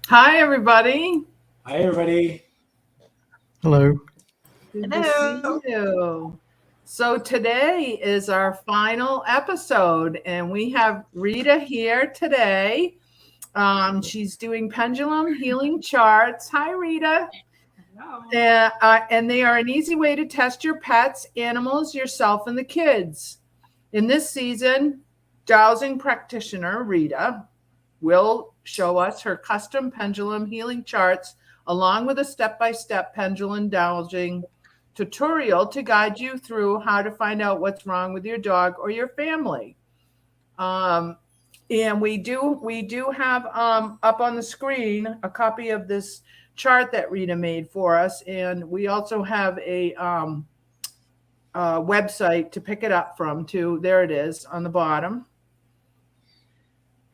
Hi, everybody. Hi, everybody. Hello. Good to see you. So today is our final episode, and we have Rita here today. She's doing pendulum healing charts. Hi, Rita. And they are an easy way to test your pets, animals, yourself, and the kids. In this season, Dowsing Practitioner, Rita, will show us her custom pendulum healing charts along with a step-by-step pendulum dowsing tutorial to guide you through how to find out what's wrong with your dog or your family. And we do have up on the screen a copy of this chart that Rita made for us, and we also have a website to pick it up from too. There it is on the bottom.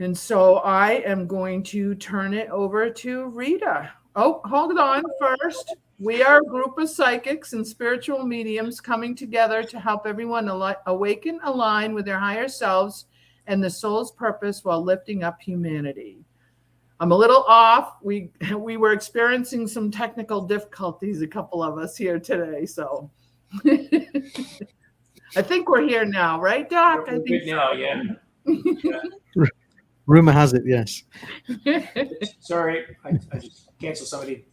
And so I am going to turn it over to Rita. Oh, hold on first. We are a group of psychics and spiritual mediums coming together to help everyone awaken, align with their higher selves and the soul's purpose while lifting up humanity. I'm a little off. We were experiencing some technical difficulties, a couple of us here today. So I think we're here now, right, Doc? We're good now, yeah. Rumor has it, yes. Sorry, I just canceled somebody.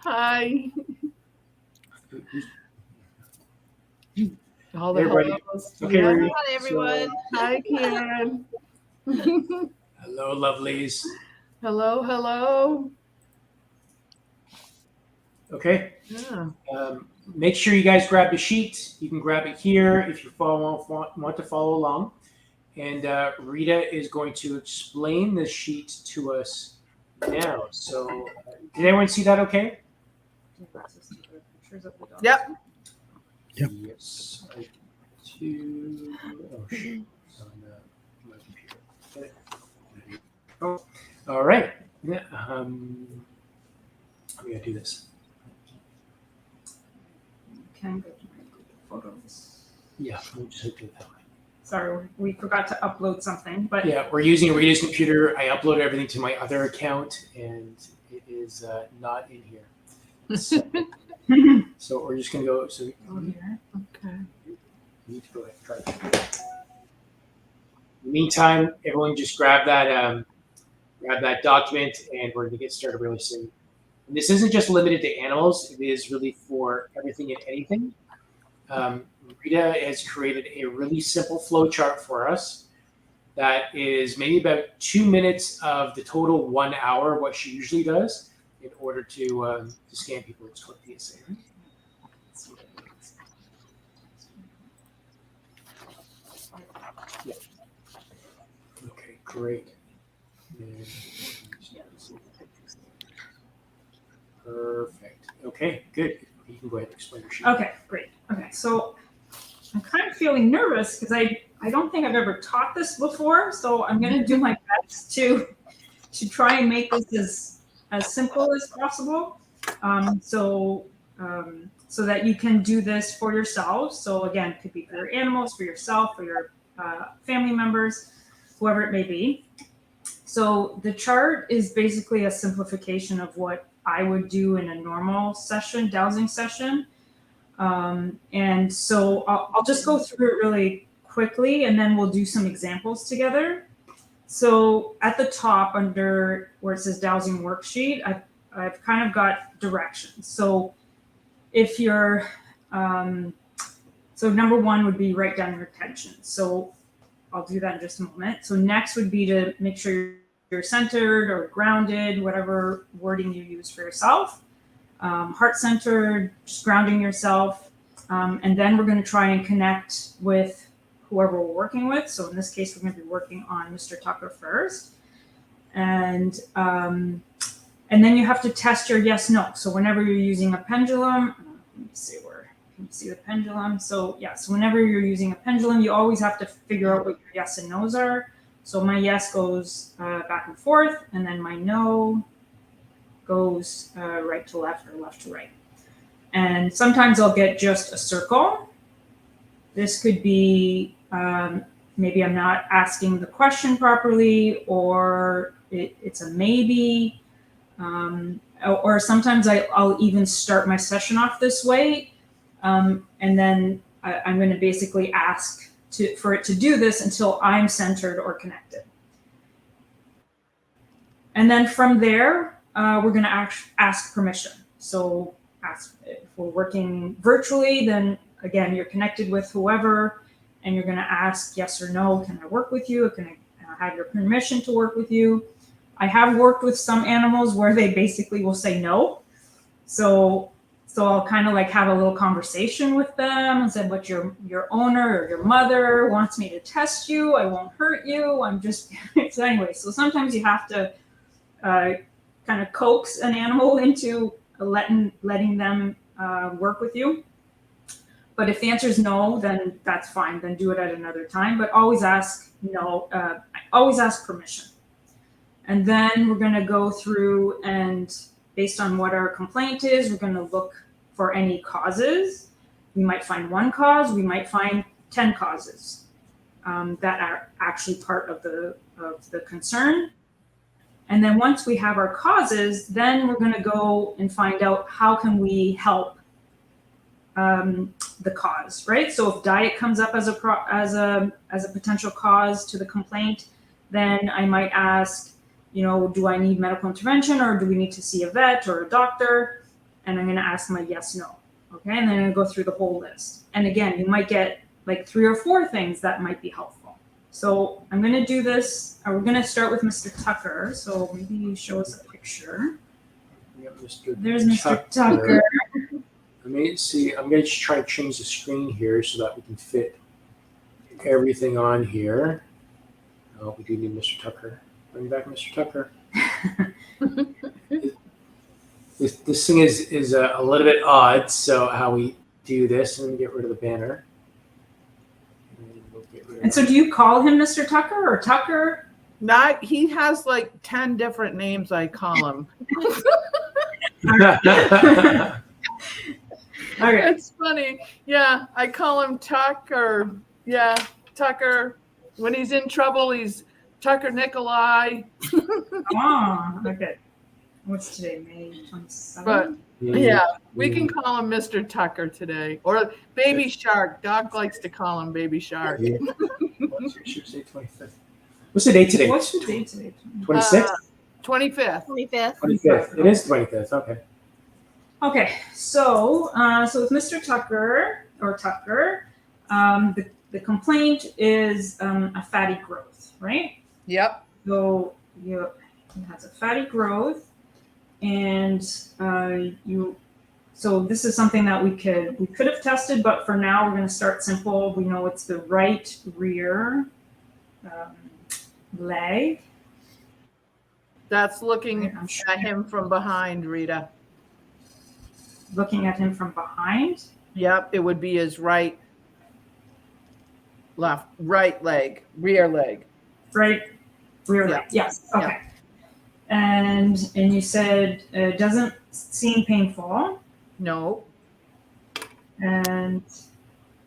Hi. All the Everybody. hellos. Okay, Yeah. Hi, everyone. Hi, Karen. Hello, lovelies. Hello. Okay. Yeah. Make sure you guys grab the sheet. You can grab it here if you want to follow along. And Rita is going to explain the sheet to us now. So, did everyone see that okay? Yep. Yes. Oh, shit. On my computer. Okay. Oh, all right. Yeah, I'm going to do this. Can go to my Google Photos. Yeah, we'll just do it that way. Sorry, we forgot to upload something, but Yeah, we're using Rita's computer. I uploaded everything to my other account, and it is not in here. So we're just gonna go. So here. Okay. you need to go ahead and try that. In the meantime, everyone just grab that document, and we're gonna get started really soon. And this isn't just limited to animals; it is really for everything and anything. Rita has created a really simple flow chart for us that is maybe about 2 minutes of the total 1 hour, what she usually does, in order to scan people. It's what PSA, right? Yeah. Okay, great. And perfect. Okay, good. You can go ahead and explain your sheet. Okay, great. Okay, so I'm kind of feeling nervous because I don't think I've ever taught this before, so I'm going to do my best to try and make this as simple as possible, so that you can do this for yourselves. So again, it could be for your animals, for yourself, for your family members, whoever it may be. So the chart is basically a simplification of what I would do in a normal session, dowsing session. And so I'll just go through it really quickly, and then we'll do some examples together. So at the top, under where it says dowsing worksheet, I've kind of got directions. So if you're, so number one would be write down your intentions. So I'll do that in just a moment. So next would be to make sure you're centered or grounded, whatever wording you use for yourself. Heart-centered, just grounding yourself. And then we're going to try and connect with whoever we're working with. So in this case, we're going to be working on Mr. Tucker first. And then you have to test your yes-no. So whenever you're using a pendulum, let me see where you can see the pendulum. So yeah, so whenever you're using a pendulum, you always have to figure out what your yes and no's are. So my yes goes back and forth, and then my no goes right to left or left to right. And sometimes I'll get just a circle. This could be maybe I'm not asking the question properly, or it's a maybe. Or sometimes I'll even start my session off this way, and then I'm going to basically ask for it to do this until I'm centered or connected. And then from there, we're going to ask permission. So if we're working virtually, then again, you're connected with whoever, and you're going to ask yes or no, can I work with you? Can I have your permission to work with you? I have worked with some animals where they basically will say no. So I'll kind of like have a little conversation with them and say, but your owner or your mother wants me to test you. I won't hurt you. I'm just, so anyway, so sometimes you have to kind of coax an animal into letting them work with you. But if the answer is no, then that's fine. Then do it at another time. But always ask always ask permission. And then we're going to go through, and based on what our complaint is, we're going to look for any causes. We might find one cause. We might find 10 causes that are actually part of the concern. And then once we have our causes, then we're going to go and find out how can we help the cause, right? So if diet comes up as a potential cause to the complaint, then I might ask, do I need medical intervention, or do we need to see a vet or a doctor? And I'm going to ask my yes, no. Okay. And then I'm going to go through the whole list. And again, you might get like 3 or 4 things that might be helpful. So I'm going to do this. We're going to start with Mr. Tucker. So maybe you show us a picture. There's Mr. Tucker. Let me see. I'm going to just try to change the screen here so that we can fit everything on here. Oh, we do need Mr. Tucker. Bring back Mr. Tucker. This thing is a little bit odd. So how we do this, and get rid of the banner. And so do you call him Mr. Tucker or Tucker? He has like 10 different names I call him. Okay. It's funny. Yeah, I call him Tucker. Yeah, Tucker. When he's in trouble, he's Tucker Nikolai. Oh, okay. What's today, May 27th? But yeah, we can call him Mr. Tucker today. Or Baby Shark. Doc likes to call him Baby Shark. Yeah. What's the date today? What's the date today? 26th? 25th. 25th. It is 25th. Okay. Okay, so with Mr. Tucker, the complaint is a fatty growth, right? Yep. So he has a fatty growth, and so this is something that we could have tested, but for now we're going to start simple. We know it's the right rear leg. That's looking at him from behind, Rita. Looking at him from behind. Yep, it would be his right leg, rear leg. Right, rear leg. Yes. Okay. Yeah. And you said it doesn't seem painful. No. And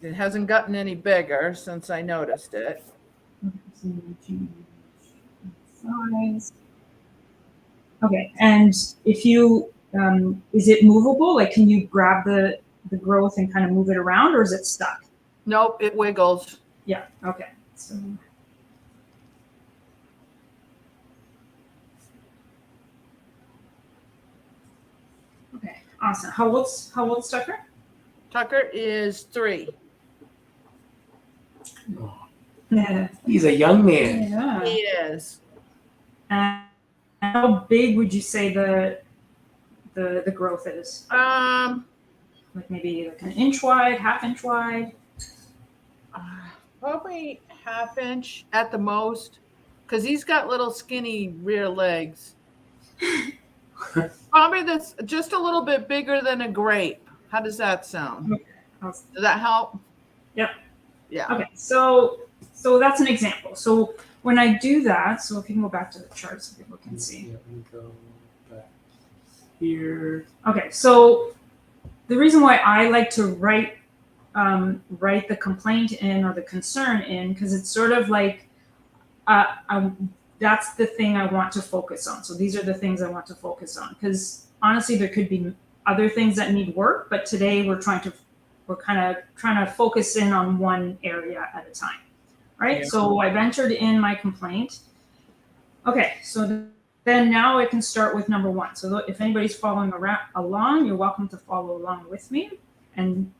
it hasn't gotten any bigger since I noticed it. Size. Okay, and if you is it movable? Like, can you grab the growth and kind of move it around, or is it stuck? Nope, it wiggles. Yeah. Okay. So. Okay. Awesome. How old's Tucker? Tucker is 3. Yeah. He's a young man. Yeah. He is. And how big would you say the growth is? Like maybe like an inch wide, half inch wide? Probably half inch at the most, because he's got little skinny rear legs. Probably that's just a little bit bigger than a grape. How does that sound? Okay. Does that help? Yep. Yeah. Okay, so that's an example. So when I do that, so if you can go back to the chart so people can see. Yeah, let me go back here. Okay, so the reason why I like to write write the complaint in or the concern in, because it's sort of like that's the thing I want to focus on. So these are the things I want to focus on, because honestly, there could be other things that need work, but today we're kind of trying to focus in on one area at a time, right? Yeah. So I've entered in my complaint. Okay, so then now I can start with number 1. So if anybody's following along, you're welcome to follow along with me, and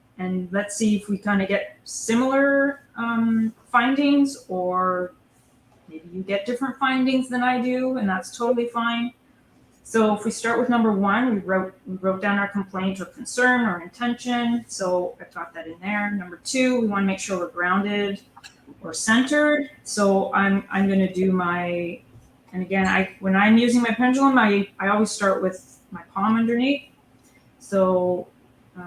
let's see if we kind of get similar findings, or maybe you get different findings than I do, and that's totally fine. So if we start with number 1, we wrote down our complaint or concern or intention. So I've got that in there. Number 2, we want to make sure we're grounded or centered. So I'm going to do my, and again, when I'm using my pendulum, I always start with my palm underneath. So it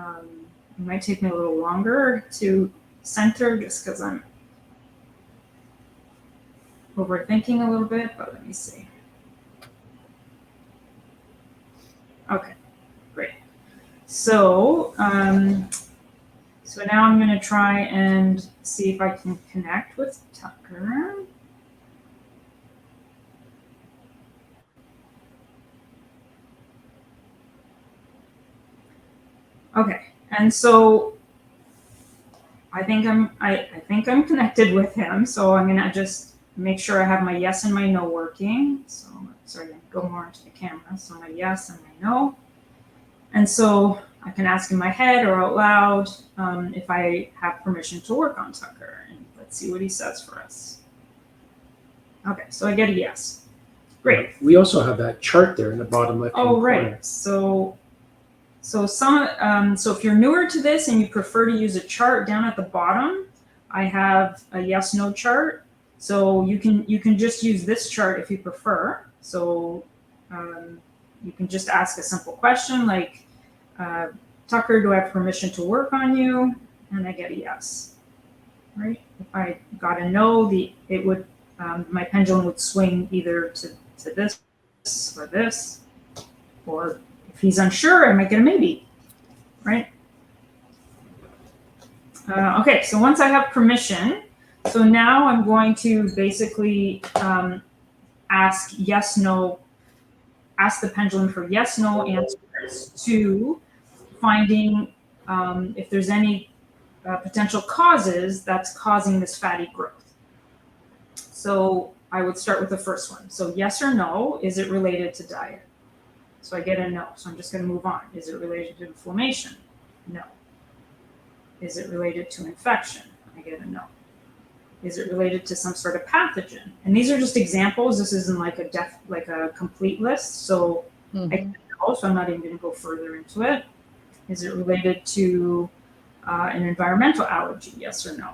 might take me a little longer to center just because I'm overthinking a little bit, but let me see. Okay, great. So, so now I'm going to try and see if I can connect with Tucker. Okay, and so I think I'm connected with him. So I'm going to just make sure I have my yes and my no working. So sorry, go more into the camera. So my yes and my no. And so I can ask in my head or out loud if I have permission to work on Tucker. And let's see what he says for us. Okay, so I get a yes. Great. We also have that chart there in the bottom left. Oh, right. Corner. So if you're newer to this and you prefer to use a chart, down at the bottom, I have a yes/no chart. So you can just use this chart if you prefer. So you can just ask a simple question like, Tucker, do I have permission to work on you? And I get a yes. Right? If I got a no, it would my pendulum would swing either to this or this, or if he's unsure, I might get a maybe. Right? Okay, so once I have permission, so now I'm going to basically ask the pendulum for yes/no answers to finding if there's any potential causes that's causing this fatty growth. So I would start with the first one. So yes or no, is it related to diet? So I get a no. So I'm just going to move on. Is it related to inflammation? No. Is it related to infection? I get a no. Is it related to some sort of pathogen? And these are just examples. This isn't like a complete list. So I get a no, so I'm not even going to go further into it. Is it related to an environmental allergy? Yes or no?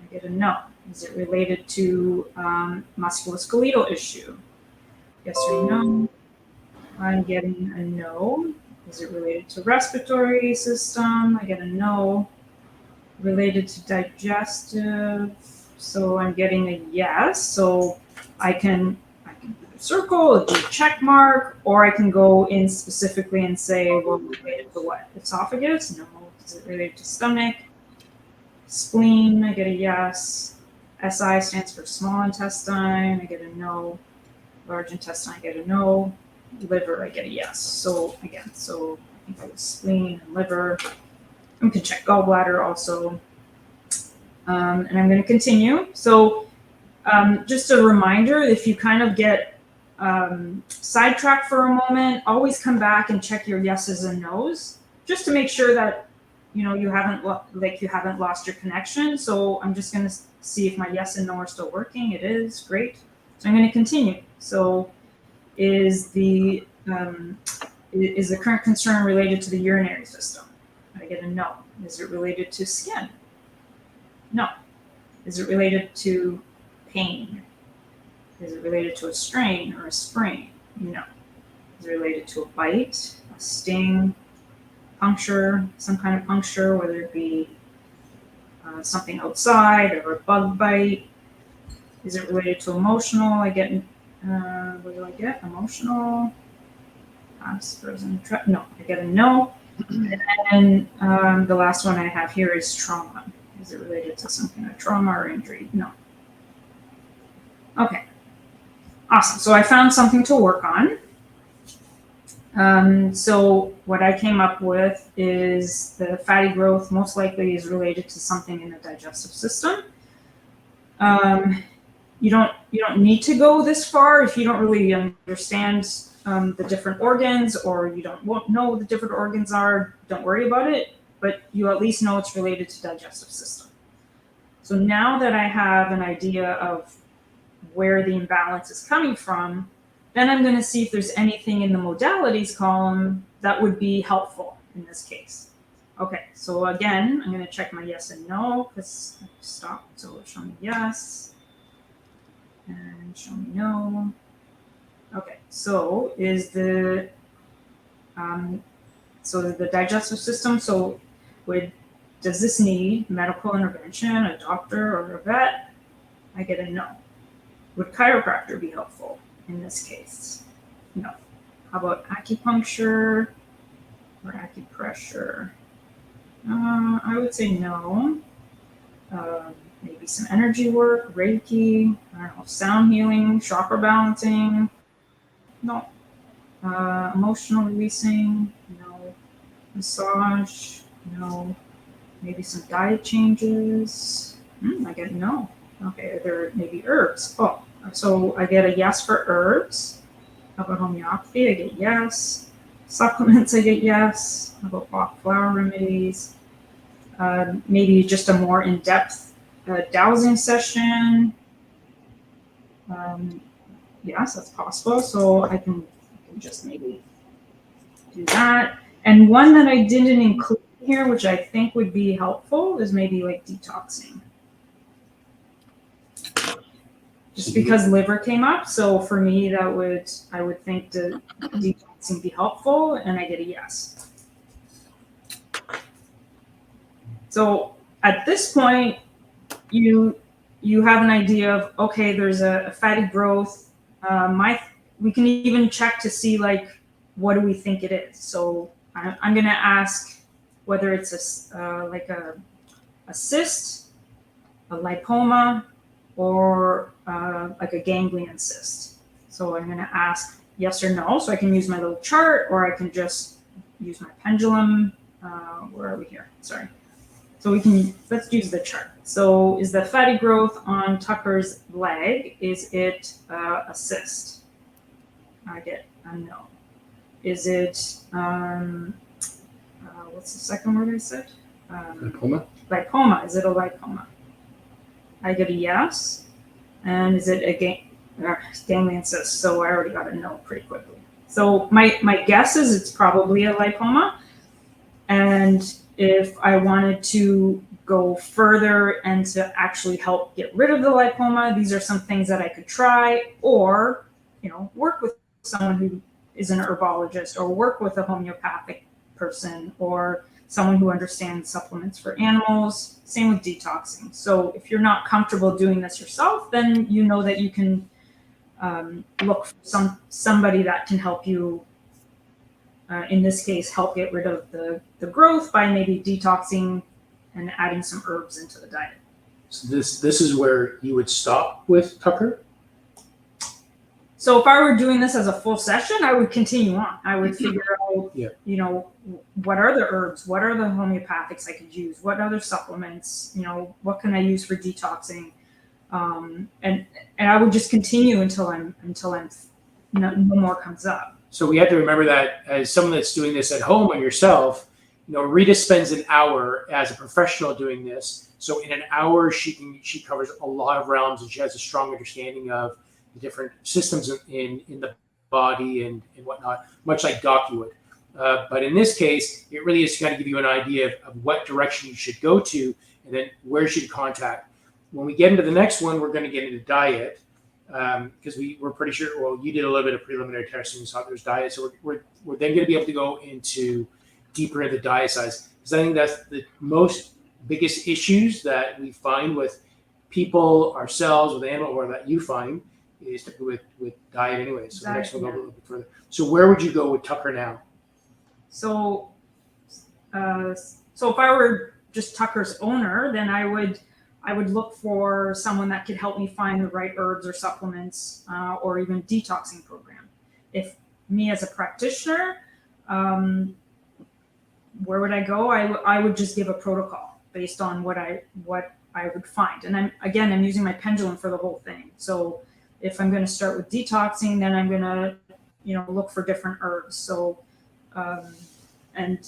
I get a no. Is it related to musculoskeletal issue? Yes or no? I'm getting a no. Is it related to respiratory system? I get a no. Related to digestive, so I'm getting a yes. So I can do a circle, do a check mark, or I can go in specifically and say, well, related to what? Esophagus? No. Is it related to stomach? Spleen? I get a yes. SI stands for small intestine. I get a no. Large intestine, I get a no. Liver, I get a yes. So again, I think it was spleen and liver. We can check gallbladder also. And I'm going to continue. So just a reminder, if you kind of get sidetracked for a moment, always come back and check your yeses and nos, just to make sure that you haven't lost your connection. So I'm just going to see if my yes and no are still working. It is, great. So I'm going to continue. So is the current concern related to the urinary system? I get a no. Is it related to skin? No. Is it related to pain? Is it related to a strain or a sprain? No. Is it related to a bite, a sting, puncture, some kind of puncture, whether it be something outside or a bug bite? Is it related to emotional? I get, what do I get? Emotional, frozen, no, I get a no. And the last one I have here is trauma. Is it related to some kind of trauma or injury? No. Okay. Awesome. So I found something to work on. So what I came up with is the fatty growth most likely is related to something in the digestive system. You don't need to go this far if you don't really understand the different organs, or you won't know what the different organs are. Don't worry about it, but you at least know it's related to digestive system. So now that I have an idea of where the imbalance is coming from, then I'm going to see if there's anything in the modalities column that would be helpful in this case. Okay, so again, I'm going to check my yes and no, because I stopped, so show me yes and show me no. Okay, so is the digestive system, so does this need medical intervention, a doctor or a vet? I get a no. Would chiropractor be helpful in this case? No. How about acupuncture or acupressure? I would say no. Maybe some energy work, Reiki, I don't know, sound healing, chakra balancing. No. Emotional releasing, no. Massage, no. Maybe some diet changes. I get no. Okay, are there maybe herbs? Oh, so I get a yes for herbs. How about homeopathy? I get yes. Supplements, I get yes. How about Bach flower remedies? Maybe just a more in-depth dowsing session. Yes, that's possible. So I can just maybe do that. And one that I didn't include here, which I think would be helpful, is maybe like detoxing. Just because liver came up, so for me I would think the detoxing be helpful, and I get a yes. So at this point, you have an idea of, okay, there's a fatty growth. We can even check to see like what do we think it is. So I'm going to ask whether it's a cyst, a lipoma, or like a ganglion cyst. So I'm going to ask yes or no. So I can use my little chart, or I can just use my pendulum. Where are we here? Sorry. So let's use the chart. So is the fatty growth on Tucker's leg, is it a cyst? I get a no. Is it, what's the second word I said? Lipoma. Lipoma. Is it a lipoma? I get a yes. And is it a ganglion cyst? So I already got a no pretty quickly. So my guess is it's probably a lipoma. And if I wanted to go further and to actually help get rid of the lipoma, these are some things that I could try, or work with someone who is an herbologist, or work with a homeopathic person, or someone who understands supplements for animals. Same with detoxing. So if you're not comfortable doing this yourself, then you know that you can look for somebody that can help you. In this case, help get rid of the growth by maybe detoxing and adding some herbs into the diet. So this is where you would stop with Tucker? So if I were doing this as a full session, I would continue on. I would figure out, what are the herbs? What are the homeopathics I could use? What other supplements? What can I use for detoxing? And I would just continue until no more comes up. So we have to remember that as someone that's doing this at home on yourself, Rita spends an hour as a professional doing this. So in an hour, she covers a lot of realms, and she has a strong understanding of the different systems in the body and whatnot, much like Doc would. But in this case, it really is to kind of give you an idea of what direction you should go to, and then where you should contact. When we get into the next one, we're going to get into diet. Because we're pretty sure, well, you did a little bit of preliminary testing, and saw there's diet. So we're then going to be able to go into deeper into diet size. Because I think that's the most biggest issues that we find with people, ourselves, with animal, or that you find is typically with diet anyway. So the next one will go a little bit further. So where would you go with Tucker now? So so if I were just Tucker's owner, then I would look for someone that could help me find the right herbs or supplements, or even detoxing program. If me as a practitioner, where would I go? I would just give a protocol based on what I would find. And I'm using my pendulum for the whole thing. So if I'm going to start with detoxing, then I'm going to, look for different herbs. So, and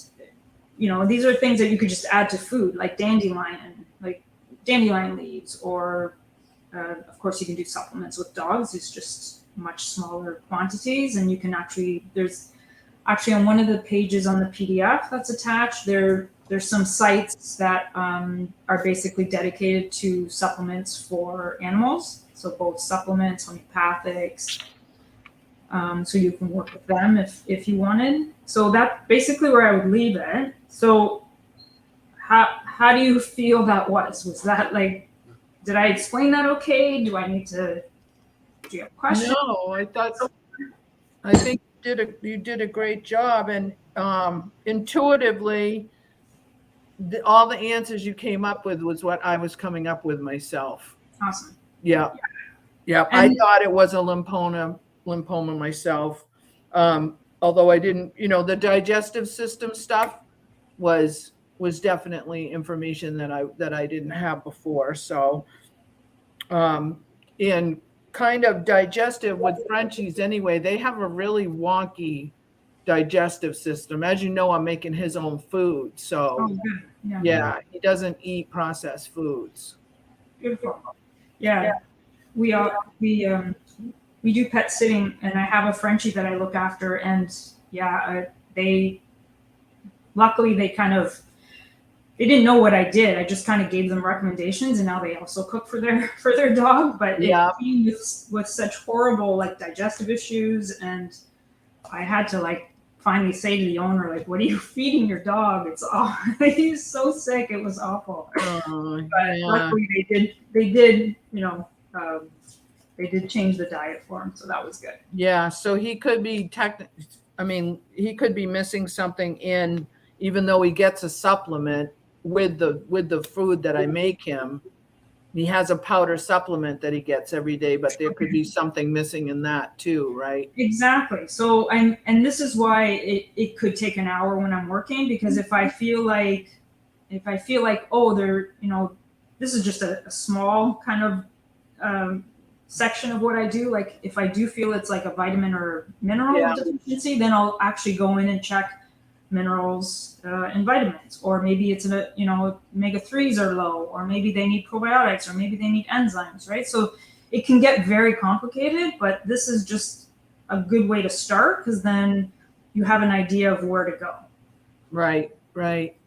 these are things that you could just add to food, like dandelion leaves, or of course you can do supplements with dogs. It's just much smaller quantities, and you can there's on one of the pages on the PDF that's attached, there's some sites that are basically dedicated to supplements for animals. So both supplements, homeopathics. So you can work with them if you wanted. So that's basically where I would leave it. So how do you feel that was? Was that did I explain that okay? Do you have questions? No, I think you did a great job, and intuitively, all the answers you came up with was what I was coming up with myself. Awesome. Yeah. I thought it was a lymphoma myself, although I didn't. The digestive system stuff was definitely information that I didn't have before. So, in kind of digestive with Frenchies anyway, they have a really wonky digestive system. As you know, I'm making his own food, so yeah, he doesn't eat processed foods. Beautiful. Yeah. We do pet sitting, and I have a Frenchie that I look after, and luckily they didn't know what I did. I just kind of gave them recommendations, and now they also cook for their dog. But with such horrible digestive issues, and I had to finally say to the owner, what are you feeding your dog? It's awful. He's so sick. It was awful. But luckily they did change the diet for him, so that was good. Yeah, so he could be he could be missing something in, even though he gets a supplement with the food that I make him. He has a powder supplement that he gets every day, but there could be something missing in that too, right? Exactly. So, and this is why it could take an hour when I'm working, because if I feel like, this is just a small kind of section of what I do. If I do feel it's a vitamin or mineral deficiency, then I'll actually go in and check minerals and vitamins, or maybe it's omega-3s are low, or maybe they need probiotics, or maybe they need enzymes, right? So it can get very complicated, but this is just a good way to start, because then you have an idea of where to go. Right.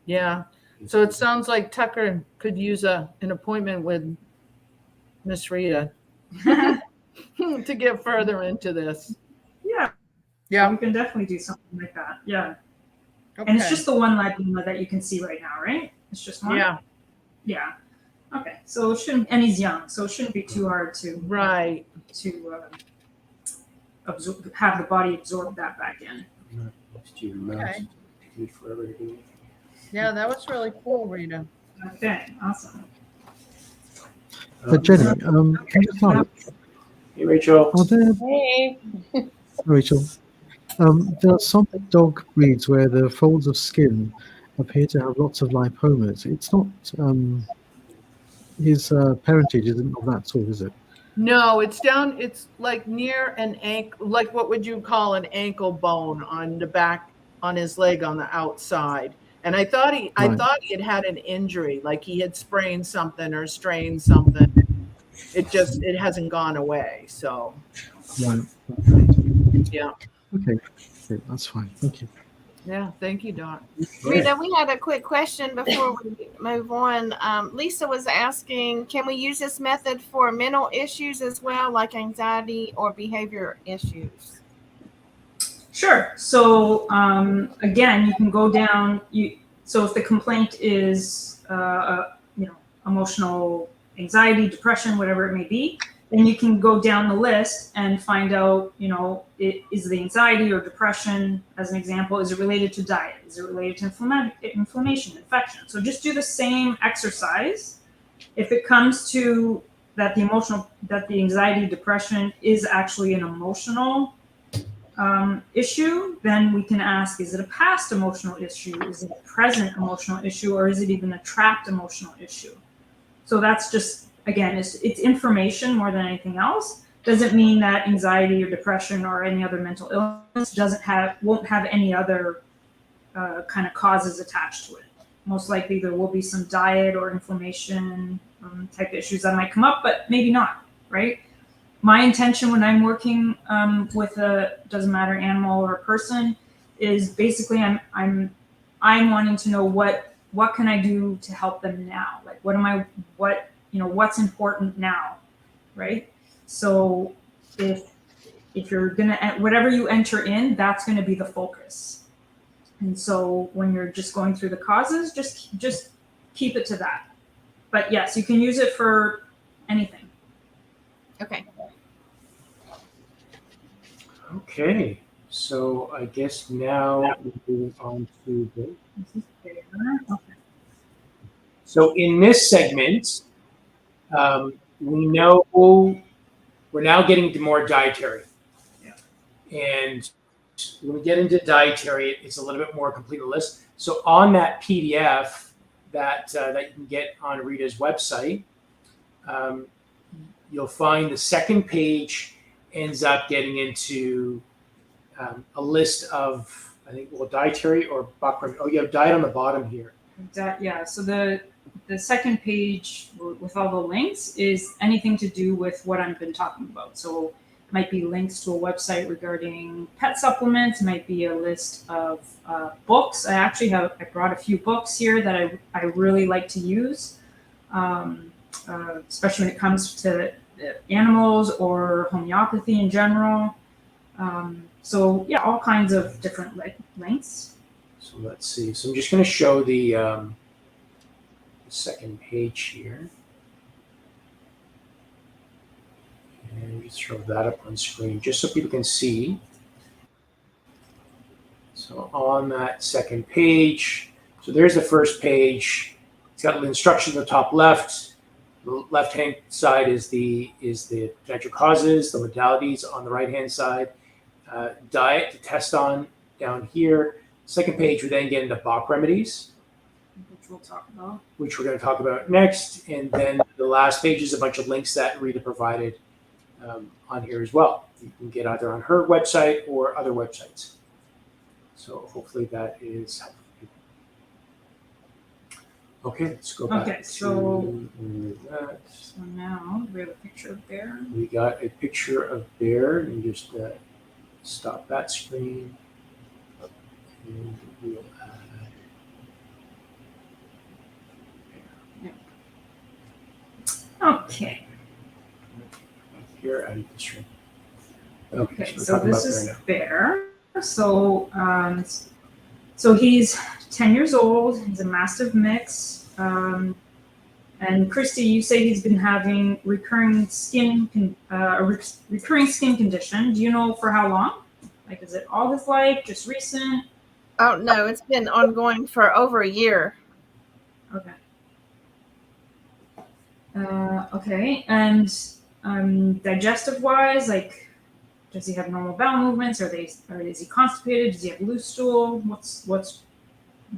Yeah. So it sounds like Tucker could use an appointment with Miss Rita to get further into this. Yeah, we can definitely do something like that. Yeah. Okay. And it's just the one lipoma that you can see right now, right? It's just one? Yeah. Okay. So it shouldn't, and he's young, so it shouldn't be too hard to have the body absorb that back in. Okay. Yeah, that was really cool, Rita. Okay, awesome. Jenny, can you start? Hey, Rachel. Hey. Rachel. There are some dog breeds where the folds of skin appear to have lots of lipomas. It's not his parentage isn't of that sort, is it? No, it's near an ankle, what would you call an ankle bone on the back, on his leg on the outside. And I thought he had an injury, like he had sprained something or strained something. It hasn't gone away. So. Right. Yeah. Okay, that's fine. Thank you. Yeah, thank you, Doc. Rita, we had a quick question before we move on. Lisa was asking, can we use this method for mental issues as well, like anxiety or behavior issues? Sure. So again, you can go down. So if the complaint is emotional anxiety, depression, whatever it may be, then you can go down the list and find out, you know, is the anxiety or depression, as an example, is it related to diet? Is it related to inflammation, infection? So just do the same exercise. If it comes to that the anxiety, depression is actually an emotional issue, then we can ask, is it a past emotional issue? Is it a present emotional issue? Or is it even a trapped emotional issue? So that's just, again, it's information more than anything else. Doesn't mean that anxiety or depression or any other mental illness won't have any other kind of causes attached to it. Most likely there will be some diet or inflammation type issues that might come up, but maybe not, right? My intention when I'm working with doesn't matter, animal or person, is basically I'm wanting to know what can I do to help them now? Like what's important now, right? So if you're gonna, whatever you enter in, that's gonna be the focus. And so when you're just going through the causes, just keep it to that. But yes, you can use it for anything. Okay. Okay, so I guess now we move on to the. Okay. So in this segment, we know we're now getting to more dietary. Yeah. And when we get into dietary, it's a little bit more complete a list. So on that PDF that you can get on Rita's website, you'll find the second page ends up getting into a list of, I think, dietary or background. Oh, you have diet on the bottom here. Yeah. So the second page with all the links is anything to do with what I've been talking about. So it might be links to a website regarding pet supplements. It might be a list of books. I brought a few books here that I really like to use, especially when it comes to animals or homeopathy in general. So yeah, all kinds of different links. So let's see. So I'm just going to show the second page here. And just throw that up on screen just so people can see. So on that second page, so there's the first page. It's got the instructions on the top left. The left-hand side is the potential causes, the modalities on the right-hand side. Diet to test on down here. Second page, we then get into Bach remedies, Which we'll talk about. which we're going to talk about next. And then the last page is a bunch of links that Rita provided on here as well. You can get either on her website or other websites. So hopefully that is helpful. Okay, let's go back to that. So now we have a picture of bear. We got a picture of bear, and just stop that screen. And we'll add Okay. here, add the screen. Okay, So this is bear. So so he's 10 years old. He's a mastiff mix. And Kristie, you say he's been having recurring skin condition. Do you know for how long? Like, is it all his life? Just recent? Oh no, it's been ongoing for over a year. Okay. Okay. And digestive wise, like, does he have normal bowel movements? Or is he constipated? Does he have loose stool? What's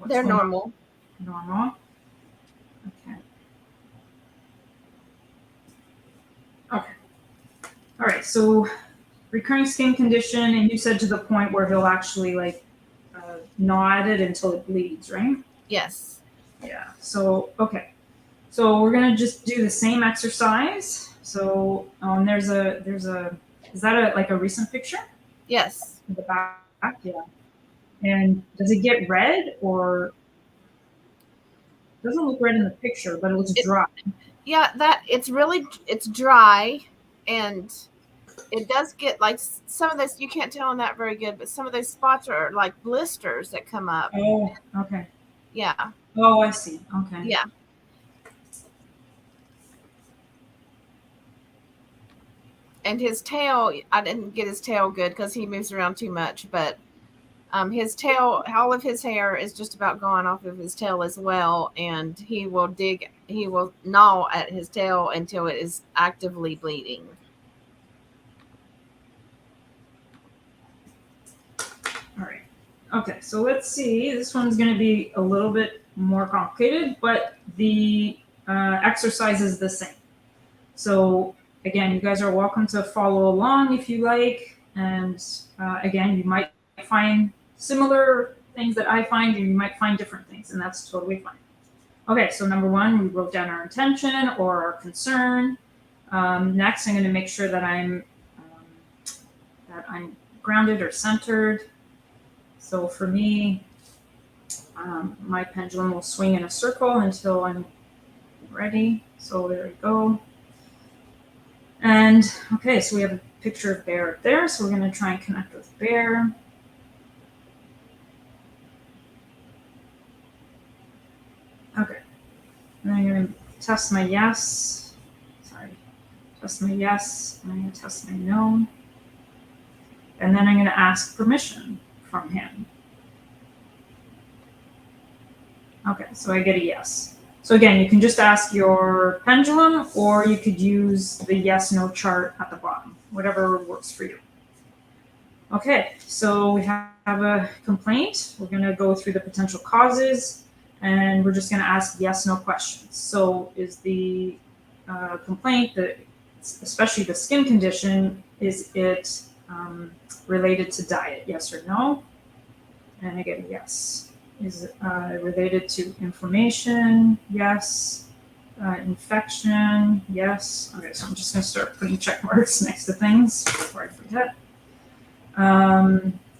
They're normal. Normal. Okay. Okay. All right. So recurring skin condition, and you said to the point where he'll actually gnaw at it until it bleeds, right? Yes. Yeah. So okay. So we're gonna just do the same exercise. So there's a is that like a recent picture? Yes. In the back, yeah. And does it get red or? It doesn't look red in the picture, but it looks dry. Yeah, it's dry, and it does get like some of this, you can't tell on that very good, but some of those spots are like blisters that come up. Oh, okay. Yeah. Oh, I see. Okay. Yeah. and his tail, I didn't get his tail good because he moves around too much, but his tail, all of his hair is just about gone off of his tail as well, and he will gnaw at his tail until it is actively bleeding. All right. Okay, so let's see. This one's going to be a little bit more complicated, but the exercise is the same. So again, you guys are welcome to follow along if you like. And again, you might find similar things that I find, and you might find different things, and that's totally fine. Okay, so number one, we wrote down our intention or our concern. Next, I'm going to make sure that I'm grounded or centered. So for me, my pendulum will swing in a circle until I'm ready. So there we go. And okay, so we have a picture of bear up there. So we're going to try and connect with bear. Okay. And I'm going to test my yes. Sorry. Test my yes. And I'm going to test my no. And then I'm going to ask permission from him. Okay, so I get a yes. So again, you can just ask your pendulum, or you could use the yes/no chart at the bottom, whatever works for you. Okay, so we have a complaint. We're going to go through the potential causes, and we're just going to ask yes/no questions. So is the complaint, especially the skin condition, is it related to diet, yes or no? And I get a yes. Is it related to inflammation? Yes. Infection? Yes. Okay, so I'm just going to start putting check marks next to things before I forget.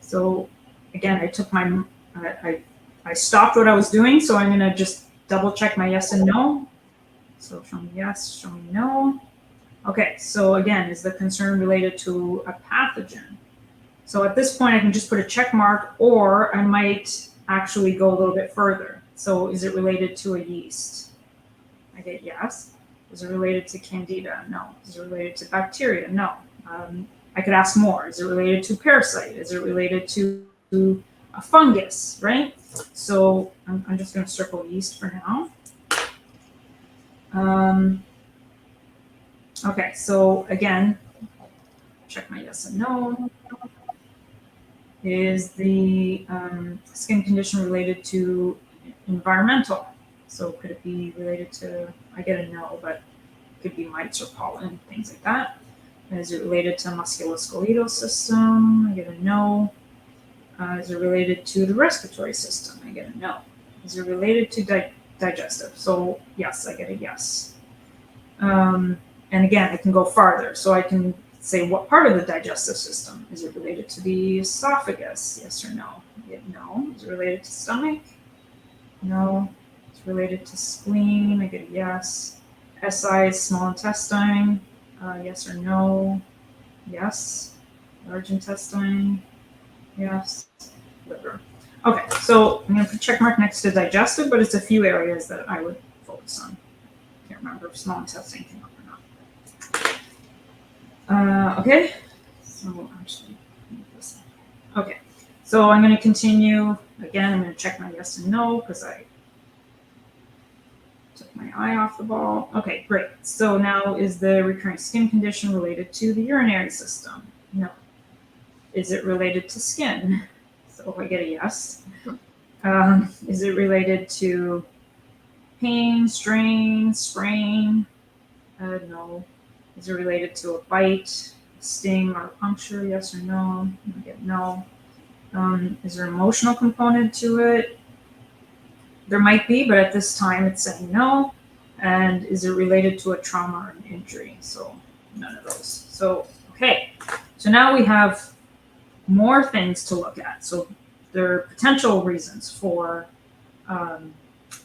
So again, I took my, I stopped what I was doing, so I'm going to just double check my yes and no. So show me yes, show me no. Okay, so again, is the concern related to a pathogen? So at this point, I can just put a check mark, or I might actually go a little bit further. So is it related to a yeast? I get yes. Is it related to candida? No. Is it related to bacteria? No. I could ask more. Is it related to parasite? Is it related to a fungus, right? So I'm just going to circle yeast for now. Okay, so again, check my yes and no. Is the skin condition related to environmental? So could it be related to, I get a no, but it could be mites or pollen, things like that. Is it related to musculoskeletal system? I get a no. Is it related to the respiratory system? I get a no. Is it related to digestive? So yes, I get a yes. And again, I can go farther. So I can say what part of the digestive system. Is it related to the esophagus? Yes or no? I get no. Is it related to stomach? No. It's related to spleen. I get a yes. SI is small intestine. Yes or no? Yes. Large intestine. Yes. Liver. Okay, so I'm going to put check mark next to digestive, but it's a few areas that I would focus on. Can't remember if small intestine came up or not. Okay, so actually, okay, so I'm going to continue. Again, I'm going to check my yes and no because I took my eye off the ball. Okay, great. So now, is the recurring skin condition related to the urinary system? No. Is it related to skin? So I get a yes. Is it related to pain, strain, sprain? No. Is it related to a bite, sting, or puncture? Yes or no? I get no. Is there an emotional component to it? There might be, but at this time it's saying no. And is it related to a trauma or an injury? So none of those. So, okay. So now we have more things to look at. So there are potential reasons for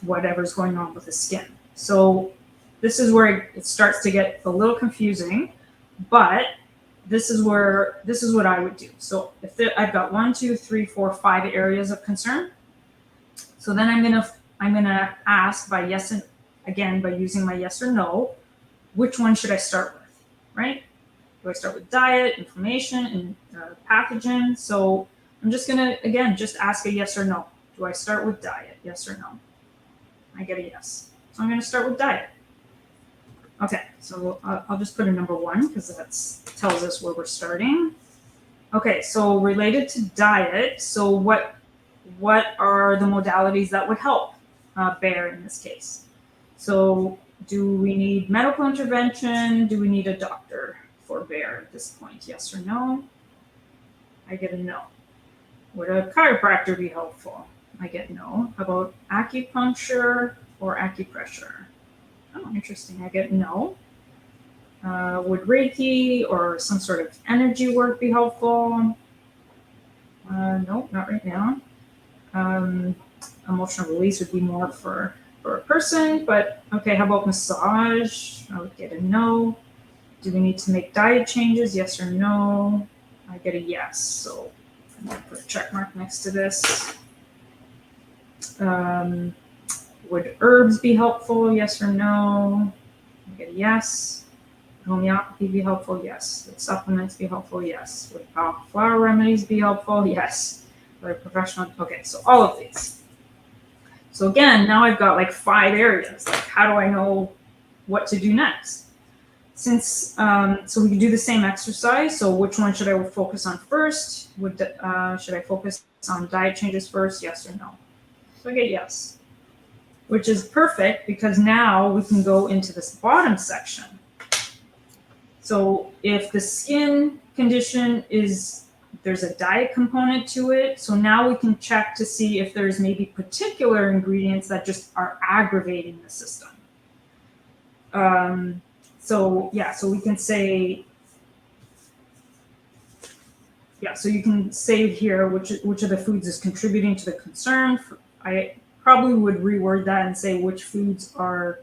whatever's going on with the skin. So this is where it starts to get a little confusing, but this is what I would do. So if I've got 1, 2, 3, 4, 5 areas of concern. So then I'm gonna ask by yes and again by using my yes or no, which one should I start with, right? Do I start with diet, inflammation, and pathogen? So I'm just gonna, again, just ask a yes or no. Do I start with diet? Yes or no? I get a yes. So I'm gonna start with diet. Okay, so I'll just put a number 1 because that tells us where we're starting. Okay, so related to diet, so what are the modalities that would help Bear in this case? So do we need medical intervention? Do we need a doctor for Bear at this point? Yes or no? I get a no. Would a chiropractor be helpful? I get no. How about acupuncture or acupressure? Oh, interesting. I get no. Would Reiki or some sort of energy work be helpful? Nope, not right now. Emotional release would be more for a person, but okay, how about massage? I would get a no. Do we need to make diet changes? Yes or no? I get a yes. So I'm going to put a check mark next to this. Would herbs be helpful? Yes or no? I get a yes. Homeopathy be helpful? Yes. Would supplements be helpful? Yes. Would flower remedies be helpful? Yes. Would a professional? Okay, so all of these. So again, now I've got like 5 areas. Like, how do I know what to do next? Since so we can do the same exercise. So which one should I focus on first? Should I focus on diet changes first? Yes or no? So I get yes, which is perfect because now we can go into this bottom section. So if the skin condition there's a diet component to it. So now we can check to see if there's maybe particular ingredients that just are aggravating the system. So we can say, so you can say here which of the foods is contributing to the concern. I probably would reword that and say which foods are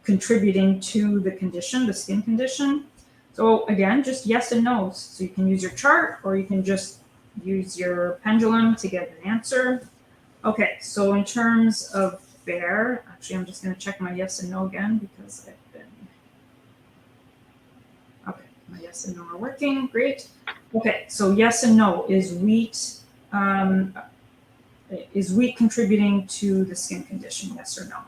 contributing to the condition, the skin condition. So again, just yes and no. So you can use your chart or you can just use your pendulum to get an answer. Okay, so in terms of Bear, actually I'm just going to check my yes and no again because I've been... Okay, my yes and no are working, great. Okay, so yes and no, is wheat contributing to the skin condition, yes or no?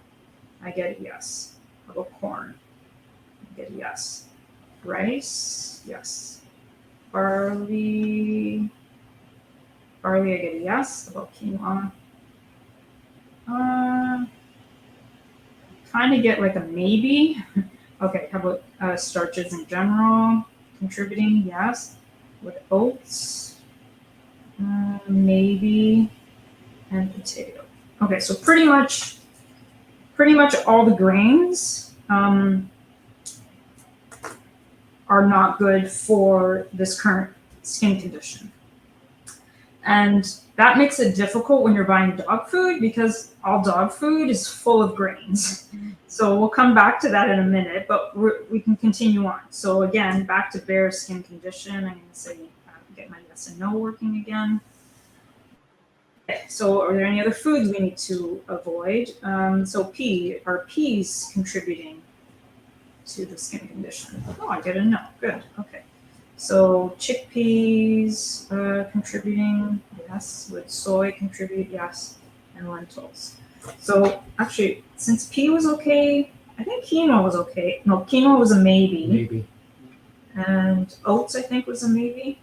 I get a yes. How about corn? I get a yes. Rice, yes. Barley, I get a yes. How about quinoa? Kind of get like a maybe. Okay, how about starches in general? Contributing, yes. With oats, maybe, and potato. Okay, so pretty much all the grains are not good for this current skin condition. And that makes it difficult when you're buying dog food because all dog food is full of grains. So we'll come back to that in a minute, but we can continue on. So again, back to Bear skin condition. I'm going to say, get my yes and no working again. Okay, so are there any other foods we need to avoid? So are peas contributing to the skin condition? Oh, I get a no. Good. Okay. So chickpeas contributing, yes. Would soy contribute? Yes. And lentils. So actually, since pea was okay, I think quinoa was okay. No, quinoa was a maybe. Maybe. And oats, I think, was a maybe.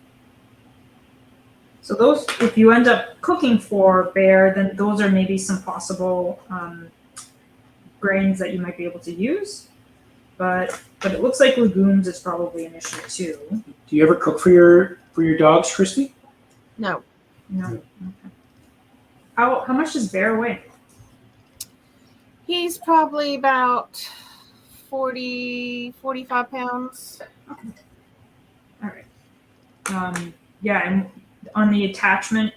So those, if you end up cooking for Bear, then those are maybe some possible grains that you might be able to use. But it looks like legumes is probably an issue too. Do you ever cook for your dogs, Kristie? No. No. Okay. How much does Bear weigh? He's probably about 45 pounds. Okay. All right. Yeah, and on the attachment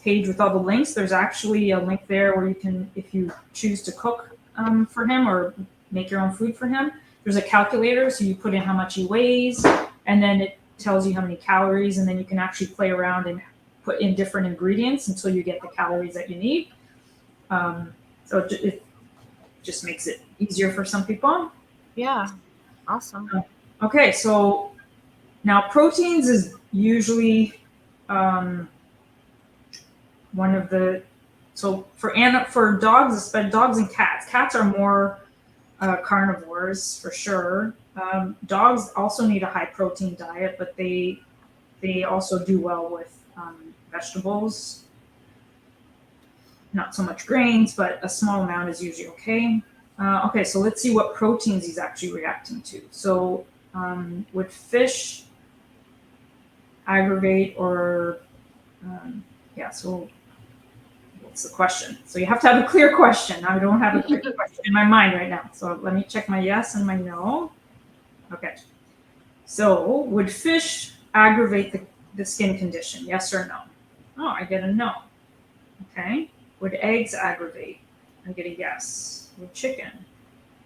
page with all the links, there's actually a link there where you can, if you choose to cook for him or make your own food for him, there's a calculator. So you put in how much he weighs, and then it tells you how many calories, and then you can actually play around and put in different ingredients until you get the calories that you need. So it just makes it easier for some people. Yeah, awesome. Okay, so now proteins is usually one of the, so for dogs, especially dogs and cats are more carnivores for sure. Dogs also need a high protein diet, but they also do well with vegetables. Not so much grains, but a small amount is usually okay. Okay, so let's see what proteins he's actually reacting to. So would fish aggravate or, yeah, so what's the question? So you have to have a clear question. I don't have a clear question in my mind right now. So let me check my yes and my no. Okay. So would fish aggravate the skin condition? Yes or no? Oh, I get a no. Okay. Would eggs aggravate? I get a yes. Would chicken?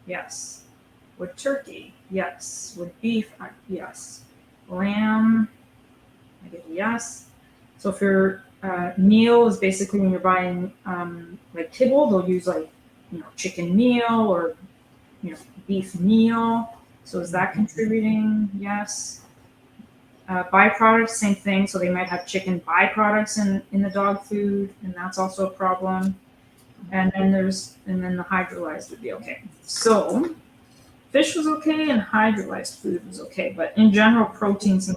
Yes. Would turkey? Yes. Would beef? Yes. Lamb? I get a yes. So if your meal is basically when you're buying like kibble, they'll use like, chicken meal or, beef meal. So is that contributing? Yes. Byproducts, same thing. So they might have chicken byproducts in the dog food, and that's also a problem. And then the hydrolyzed would be okay. So fish was okay and hydrolyzed food was okay. But in general, proteins,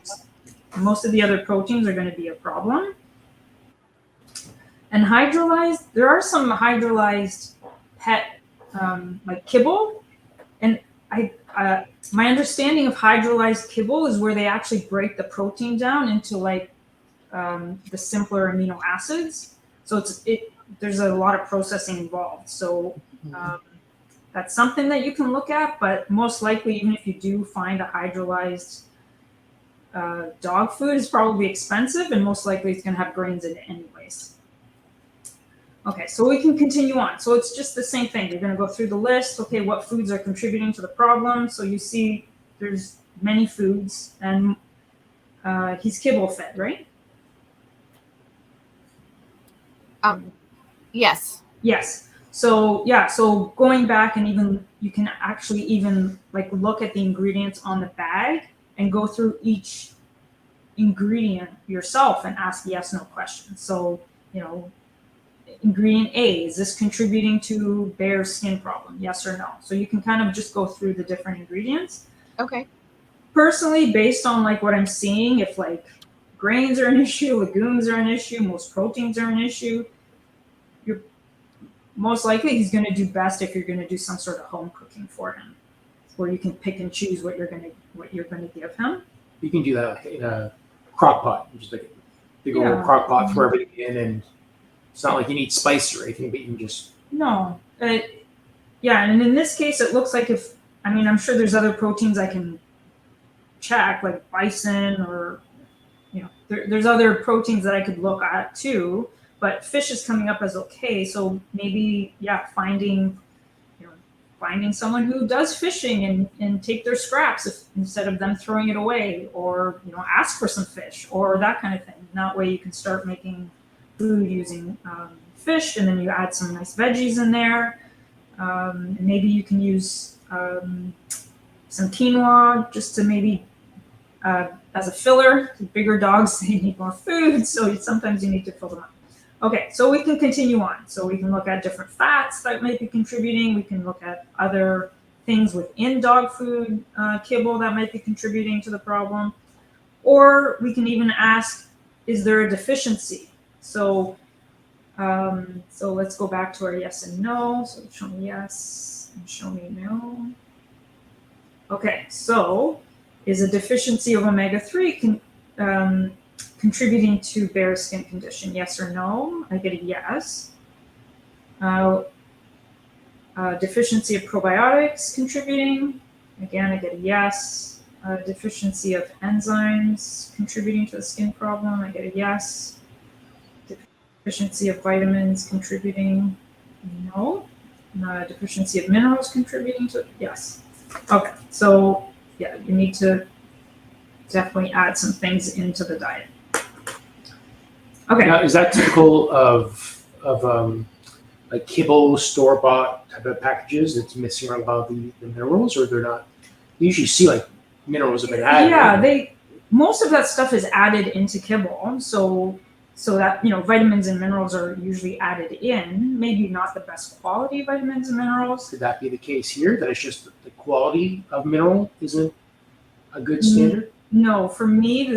most of the other proteins are going to be a problem. And hydrolyzed, there are some hydrolyzed pet like kibble, and my understanding of hydrolyzed kibble is where they actually break the protein down into like the simpler amino acids. So there's a lot of processing involved. So that's something that you can look at, but most likely, even if you do find a hydrolyzed dog food, is probably expensive, and most likely it's going to have grains in it anyways. Okay, so we can continue on. So it's just the same thing. You're going to go through the list. Okay, what foods are contributing to the problem? So you see there's many foods, and he's kibble fed, right? Yes. Yes. So yeah, so going back, and even you can actually even like look at the ingredients on the bag and go through each ingredient yourself and ask yes, no questions. So, ingredient A, is this contributing to bear skin problem? Yes or no? So you can kind of just go through the different ingredients. Okay. Personally, based on like what I'm seeing, if like grains are an issue, legumes are an issue, most proteins are an issue, you're most likely he's going to do best if you're going to do some sort of home cooking for him, where you can pick and choose what you're going to give him. You can do that in a crock pot, just like a big old crock pot, throw everything in, and it's not like you need spice or anything, but you can just yeah. And in this case, it looks like I'm sure there's other proteins I can check, like bison, or there's other proteins that I could look at too. But fish is coming up as okay, so maybe finding someone who does fishing and take their scraps instead of them throwing it away, or ask for some fish or that kind of thing. That way you can start making food using fish, and then you add some nice veggies in there. Maybe you can use some quinoa just to maybe as a filler. Bigger dogs, they need more food, so sometimes you need to fill them up. Okay, so we can continue on. So we can look at different fats that might be contributing. We can look at other things within dog food kibble that might be contributing to the problem. Or we can even ask, is there a deficiency? So let's go back to our yes and no. So show me yes and show me no. Okay, so is a deficiency of omega-3 contributing to bear skin condition? Yes or no? I get a yes. Deficiency of probiotics contributing? Again, I get a yes. Deficiency of enzymes contributing to the skin problem? I get a yes. Deficiency of vitamins contributing? No. Deficiency of minerals contributing to? Yes. Okay, so yeah, you need to definitely add some things into the diet. Okay. Now, is that typical of like kibble store-bought type of packages that's missing a lot of the minerals, or they're not? You usually see like minerals have been added. Yeah, most of that stuff is added into kibble, so that vitamins and minerals are usually added in. Maybe not the best quality vitamins and minerals. Could that be the case here? That it's just the quality of mineral isn't a good standard? No, for me,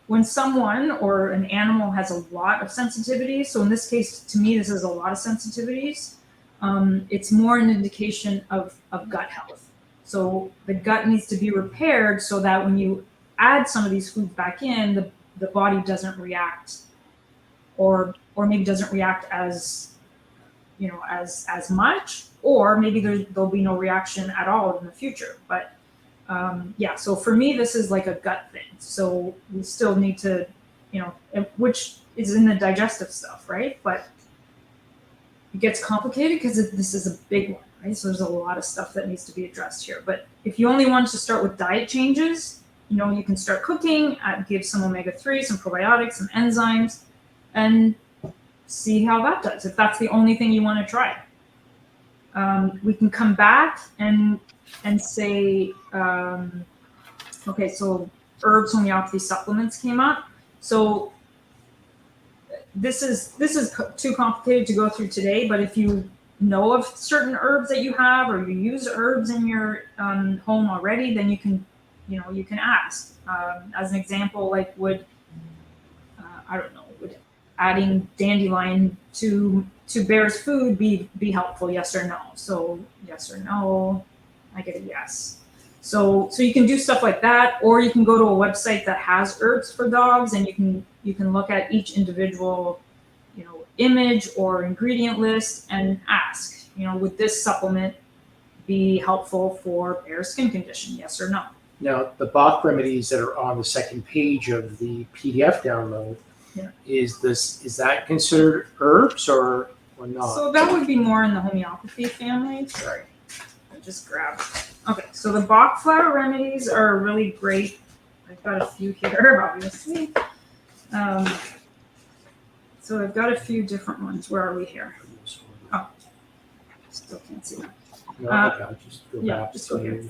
when someone or an animal has a lot of sensitivities, so in this case, to me, this is a lot of sensitivities. It's more an indication of gut health. So the gut needs to be repaired so that when you add some of these foods back in, the body doesn't react, or maybe doesn't react as much, or maybe there'll be no reaction at all in the future. But so for me, this is like a gut thing. So we still need to, which is in the digestive stuff, right? But it gets complicated because this is a big one, right? So there's a lot of stuff that needs to be addressed here. But if you only want to start with diet changes, you can start cooking, give some omega-3, some probiotics, some enzymes, and see how that does, if that's the only thing you want to try. We can come back and say, okay, so herbs homeopathy supplements came up. So this is too complicated to go through today, but if you know of certain herbs that you have, or you use herbs in your home already, then you can ask. As an example, like would adding dandelion to Bear's food be helpful? Yes or no? So yes or no, I get a yes. So you can do stuff like that, or you can go to a website that has herbs for dogs, and you can look at each individual, image or ingredient list and ask, would this supplement be helpful for Bear's skin condition? Yes or no? Now, the Bach remedies that are on the second page of the PDF download, is that considered herbs or not? So that would be more in the homeopathy family. Sorry, I just grabbed. Okay, so the Bach flower remedies are really great. I've got a few here, obviously. So I've got a few different ones. Where are we here? Oh, still can't see that. No, okay, just go yeah, back. just go here.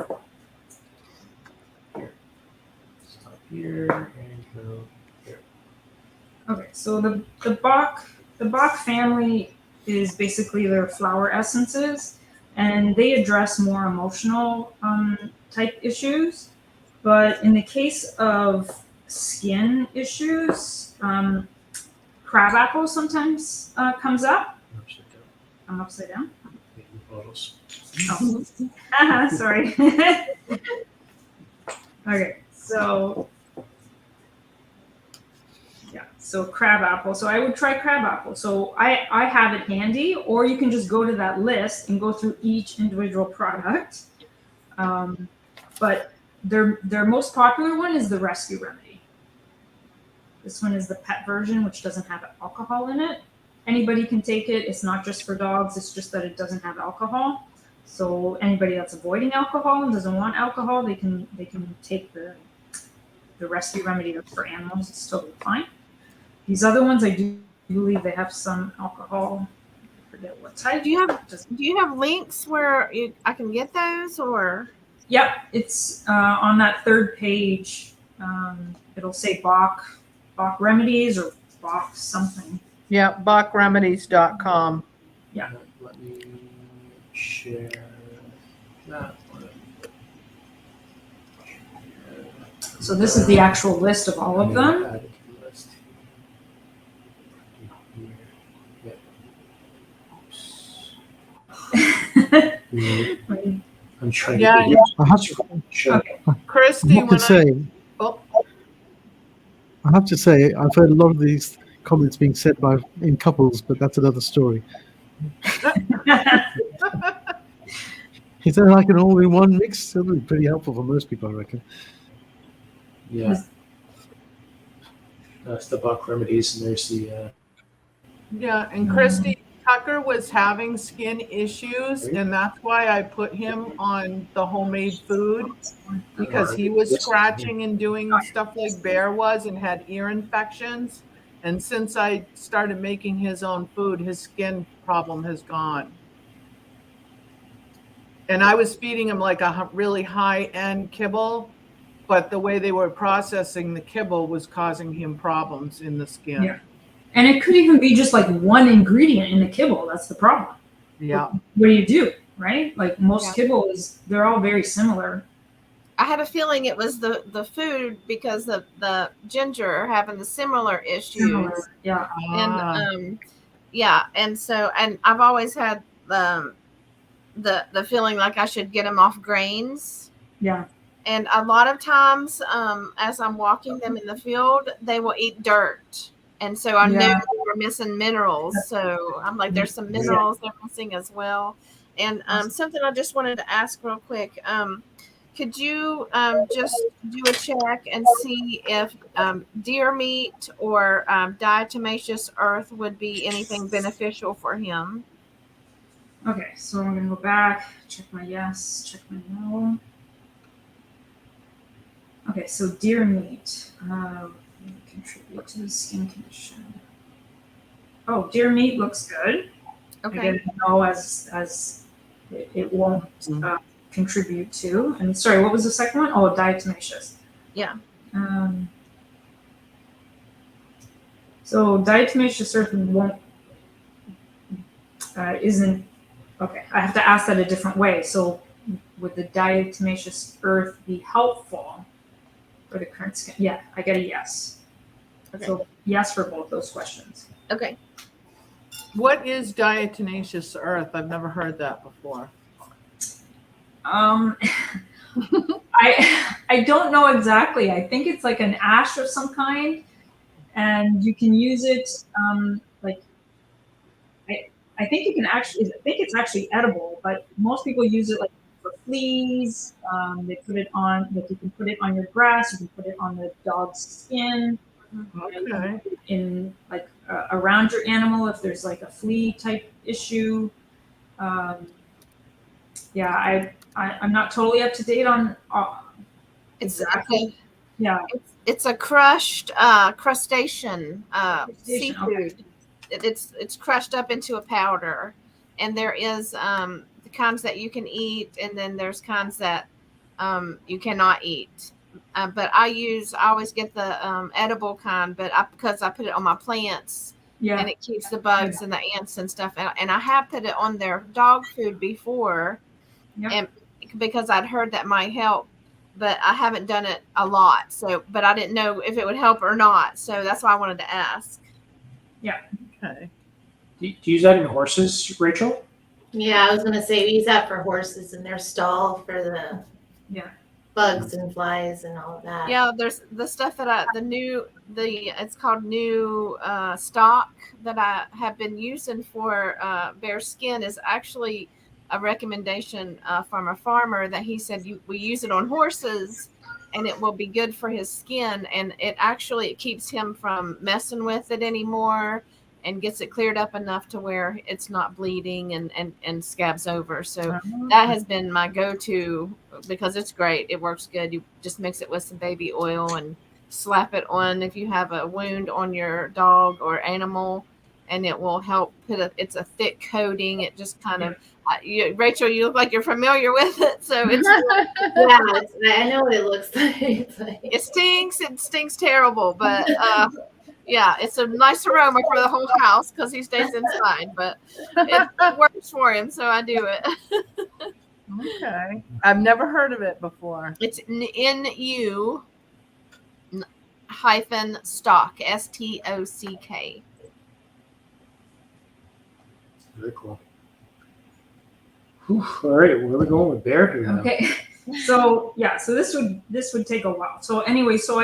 Stop here and go here. Okay, so the Bach family is basically their flower essences, and they address more emotional type issues. But in the case of skin issues, crabapple sometimes comes up. I'm upside down. Bottles. Oh. Sorry. Okay, so so crabapple. So I would try crabapple. So I have it handy, or you can just go to that list and go through each individual product. But their most popular one is the rescue remedy. This one is the pet version, which doesn't have alcohol in it. Anybody can take it. It's not just for dogs. It's just that it doesn't have alcohol. So anybody that's avoiding alcohol and doesn't want alcohol, they can take the rescue remedy that's for animals. It's totally fine. These other ones, I do believe they have some alcohol. I forget what type. Do you have links where I can get those, or? Yep, it's on that third page. It'll say Bach remedies or Bach something. Yeah, BachRemedies.com. Yeah. Let me share that one. So this is the actual list of all of them. Add it to the list. Oops. I'm trying Yeah, to get I have to, Okay. Kristie, I have to say, I've heard a lot of these comments being said in couples, but that's another story. Is there like an all-in-one mix? That would be pretty helpful for most people, I reckon. Yeah. That's the Bach remedies, and there's the. Yeah, and Kristie, Tucker was having skin issues, and that's why I put him on the homemade food, because he was scratching and doing stuff like Bear was and had ear infections. And since I started making his own food, his skin problem has gone. And I was feeding him like a really high-end kibble, but the way they were processing the kibble was causing him problems in the skin. Yeah. And it could even be just like one ingredient in the kibble. That's the problem. Yeah. What do you do, right? Like most kibble they're all very similar. I had a feeling it was the food because of the ginger are having the similar issues. Yeah. And and I've always had the feeling like I should get them off grains. Yeah. And a lot of times, as I'm walking them in the field, they will eat dirt. And so I knew they were missing minerals. So I'm like, there's some minerals they're missing as well. And something I just wanted to ask real quick. Could you just do a check and see if deer meat or diatomaceous earth would be anything beneficial for him? Okay, so I'm going to go back, check my yes, check my no. Okay, so deer meat contribute to the skin condition. Oh, deer meat looks good. Okay. Again, no, as it won't contribute to. And sorry, what was the second one? Oh, diatomaceous. Yeah. So diatomaceous earth isn't okay. I have to ask that a different way. So would the diatomaceous earth be helpful for the current skin? Yeah, I get a yes. Okay. So yes for both those questions. Okay. What is diatomaceous earth? I've never heard that before. I don't know exactly. I think it's like an ash of some kind, and you can use it I think you can actually. I think it's actually edible, but most people use it like for fleas. They put it on. Like you can put it on your grass. You can put it on the dog's skin. Okay. In like around your animal if there's like a flea type issue. I'm not totally up to date on exactly. Yeah, it's a crushed crustacean seafood. Okay. It's crushed up into a powder, and there is the kinds that you can eat, and then there's kinds that you cannot eat. But I always get the edible kind, but because I put it on my plants, and it keeps the bugs and the ants and stuff. And I have put it on their dog food before, and because I'd heard that might help, but I haven't done it a lot. So, but I didn't know if it would help or not. So that's why I wanted to ask. Yeah. Okay. Do you use that in horses, Rachel? Yeah, I was gonna say we use that for horses in their stall for the bugs and flies and all of that. Yeah, there's the stuff that it's called new stock that I have been using for bear skin is actually a recommendation from a farmer that he said we use it on horses and it will be good for his skin, and it keeps him from messing with it anymore and gets it cleared up enough to where it's not bleeding and scabs over. So that has been my go-to because it's great. It works good. You just mix it with some baby oil and slap it on if you have a wound on your dog or animal, and it will help it's a thick coating. It just kind of, Rachel, you look like you're familiar with it. So it's, I know what it looks like. It stinks terrible, but yeah, it's a nice aroma for the whole house because he stays inside, but it works for him, so I do it. Okay. I've never heard of it before. It's NU stock, STOCK. Very cool. Whew, all right, where are we going with bear here now? Okay. So this would take a while. So anyway, so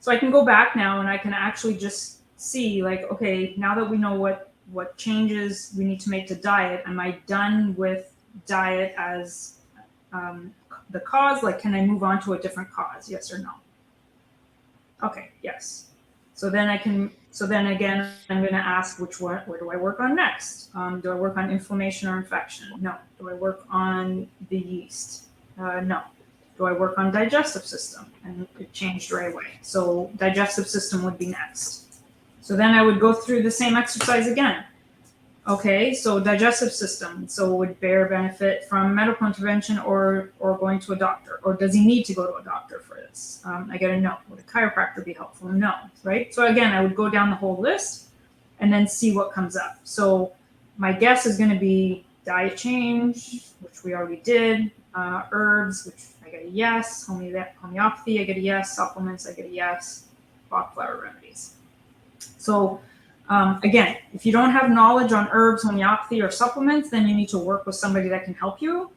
I can go back now and I can actually just see like, okay, now that we know what changes we need to make to diet, am I done with diet as the cause? Like, can I move on to a different cause? Yes or no? Okay, yes. So then again, I'm going to ask where do I work on next? Do I work on inflammation or infection? No. Do I work on the yeast? No. Do I work on digestive system? And it changed right away. So digestive system would be next. So then I would go through the same exercise again. Okay, so digestive system. So would Bear benefit from medical intervention or going to a doctor? Or does he need to go to a doctor for this? I got to know. Would a chiropractor be helpful? No, right? So again, I would go down the whole list and then see what comes up. So my guess is going to be diet change, which we already did, herbs, which I get a yes, homeopathy, I get a yes, supplements, I get a yes, Bach flower remedies. So again, if you don't have knowledge on herbs, homeopathy, or supplements, then you need to work with somebody that can help you.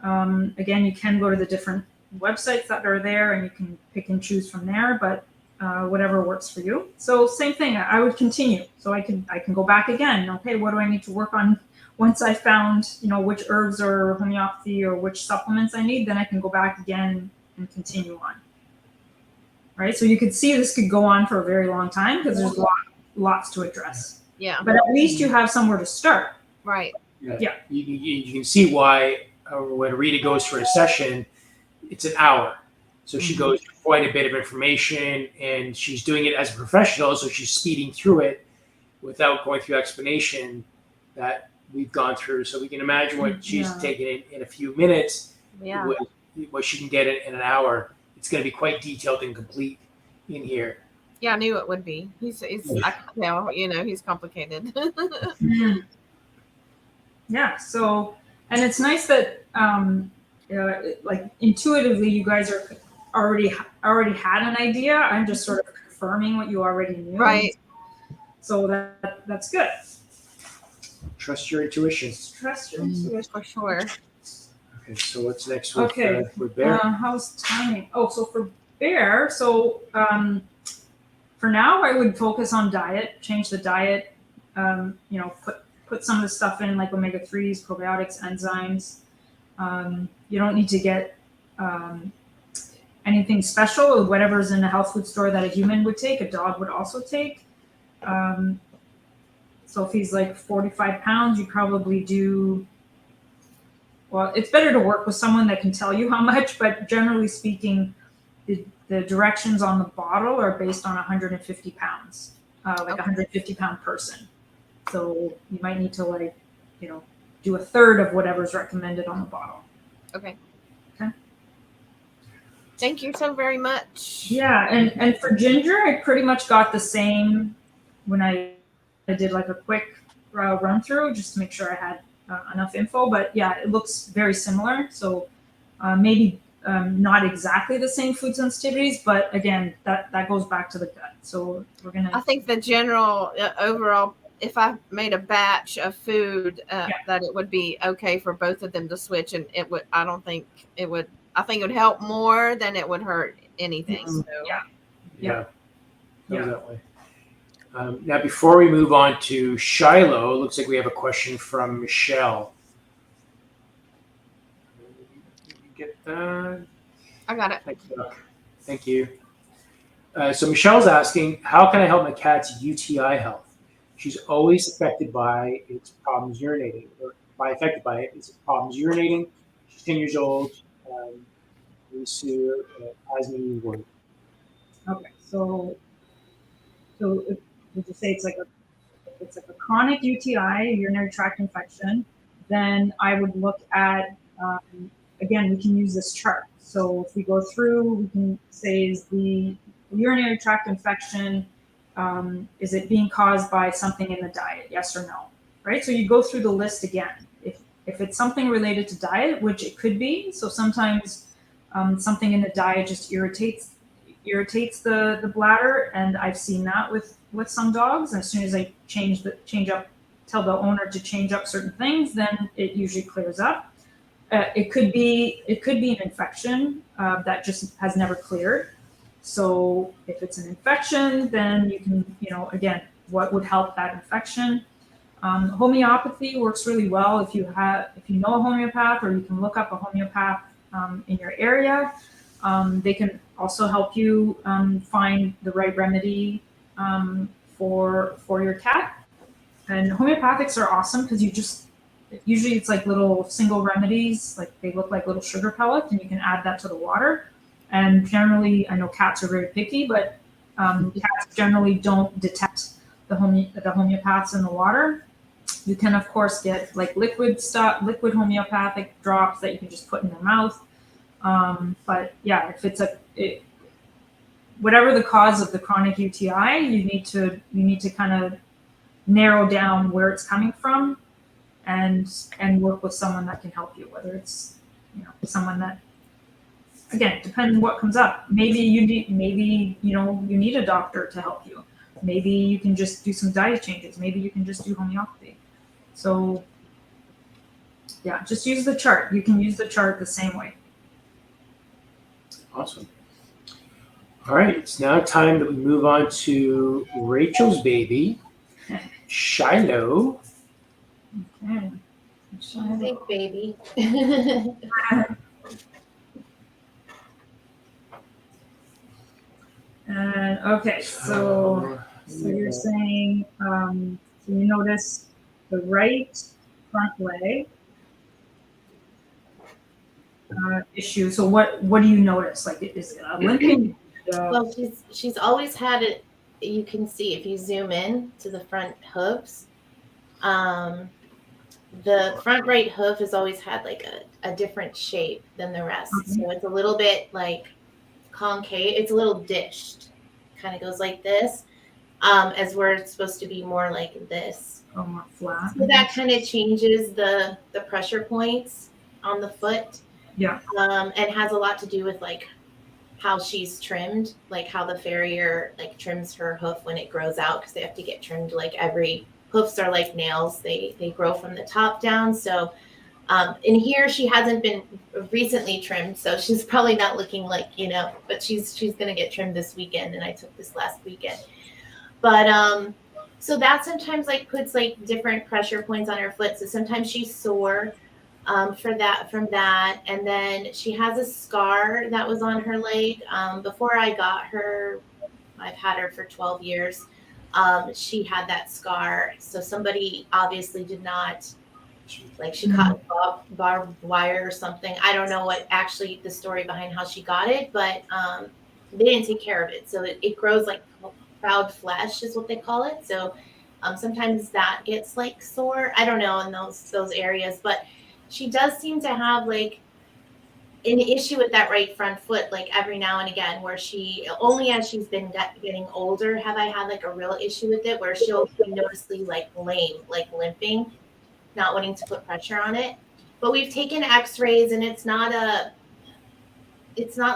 Again, you can go to the different websites that are there and you can pick and choose from there, but whatever works for you. So same thing, I would continue. So I can go back again. Okay, what do I need to work on once I found, which herbs or homeopathy or which supplements I need? Then I can go back again and continue on. Right? So you could see this could go on for a very long time because there's lots to address. Yeah. But at least you have somewhere to start. Right. Yeah. You can see why when Rita goes for a session, it's an hour. So she goes through quite a bit of information, and she's doing it as a professional, so she's speeding through it without going through explanation that we've gone through. So we can imagine what she's taken in a few minutes, what she can get in an hour. It's going to be quite detailed and complete in here. Yeah, I knew it would be. He's I can tell, he's complicated. Yeah. So, and it's nice that, like intuitively, you guys are already had an idea. I'm just sort of confirming what you already knew. Right. So that's good. Trust your intuition. Trust your intuition. For sure. Okay, so what's next with, Okay. With Bear? How's timing? Oh, so for Bear, so for now, I would focus on diet, change the diet, put some of the stuff in like omega-3s, probiotics, enzymes. You don't need to get anything special. Whatever's in the health food store that a human would take, a dog would also take. So if he's like 45 pounds, you probably do, well, it's better to work with someone that can tell you how much, but generally speaking, the directions on the bottle are based on 150 pounds, like a 150-pound person. So you might need to do a third of whatever's recommended on the bottle. Okay. Okay. Thank you so very much. Yeah, and for Ginger, I pretty much got the same when I did like a quick run through just to make sure I had enough info. But yeah, it looks very similar. So maybe not exactly the same food sensitivities, but again, that goes back to the gut. So we're gonna. I think the general overall, if I made a batch of food, that it would be okay for both of them to switch, and it would. I don't think it would. I think it would help more than it would hurt anything. So. Yeah. Definitely. Now, before we move on to Shiloh, it looks like we have a question from Michelle. Get that? I got it. Thank you. So Michelle's asking, how can I help my cat's UTI health? She's always affected by its problems urinating, or affected by it, its problems urinating. She's 10 years old. Has me worried. Okay, so would you say it's like a chronic UTI, urinary tract infection? Then I would look at again, we can use this chart. So if we go through, we can say, is the urinary tract infection, is it being caused by something in the diet? Yes or no, right? So you go through the list again. If it's something related to diet, which it could be, so sometimes something in the diet just irritates the bladder, and I've seen that with some dogs. And as soon as I tell the owner to change up certain things, then it usually clears up. It could be an infection that just has never cleared. So if it's an infection, then you can, again, what would help that infection? Homeopathy works really well if you know a homeopath, or you can look up a homeopath in your area. They can also help you find the right remedy for your cat. And homeopathics are awesome because usually it's like little single remedies, like they look like little sugar pellets, and you can add that to the water. And generally, I know cats are very picky, but cats generally don't detect the homeopaths in the water. You can, of course, get like liquid homeopathic drops that you can just put in your mouth. But yeah, if it's whatever the cause of the chronic UTI, you need to kind of narrow down where it's coming from, and work with someone that can help you. Whether it's someone that, again, depending on what comes up. Maybe you need a doctor to help you. Maybe you can just do some diet changes. Maybe you can just do homeopathy. So yeah, just use the chart. You can use the chart the same way. Awesome. All right, it's now time that we move on to Rachel's baby, Shiloh. Okay. Big baby. And okay, so you're saying, so you notice the right front leg issue. So what do you notice? Like, is it a limping? Well, she's always had it. You can see if you zoom in to the front hooves. The front right hoof has always had like a different shape than the rest. Mm-hmm. So it's a little bit like concave. It's a little dished. Kind of goes like this. As where it's supposed to be more like this. Oh, more flat. So that kind of changes the pressure points on the foot. Yeah. And has a lot to do with like how she's trimmed, like how the farrier like trims her hoof when it grows out, because they have to get trimmed like every hoofs are like nails. They grow from the top down. So in here she hasn't been recently trimmed, so she's probably not looking like, but she's gonna get trimmed this weekend, and I took this last weekend. But so that sometimes like puts like different pressure points on her foot. So sometimes she's sore from that. And then she has a scar that was on her leg. Before I got her, I've had her for 12 years. She had that scar. So somebody obviously did not, like she caught barbed wire or something. I don't know what actually the story behind how she got it, but they didn't take care of it. So it grows like proud flesh is what they call it. So sometimes that gets like sore. I don't know in those areas, but she does seem to have like an issue with that right front foot, like every now and again, where she only as she's been getting older have I had like a real issue with it, where she'll be noticeably like lame, like limping, not wanting to put pressure on it. But we've taken x-rays and it's not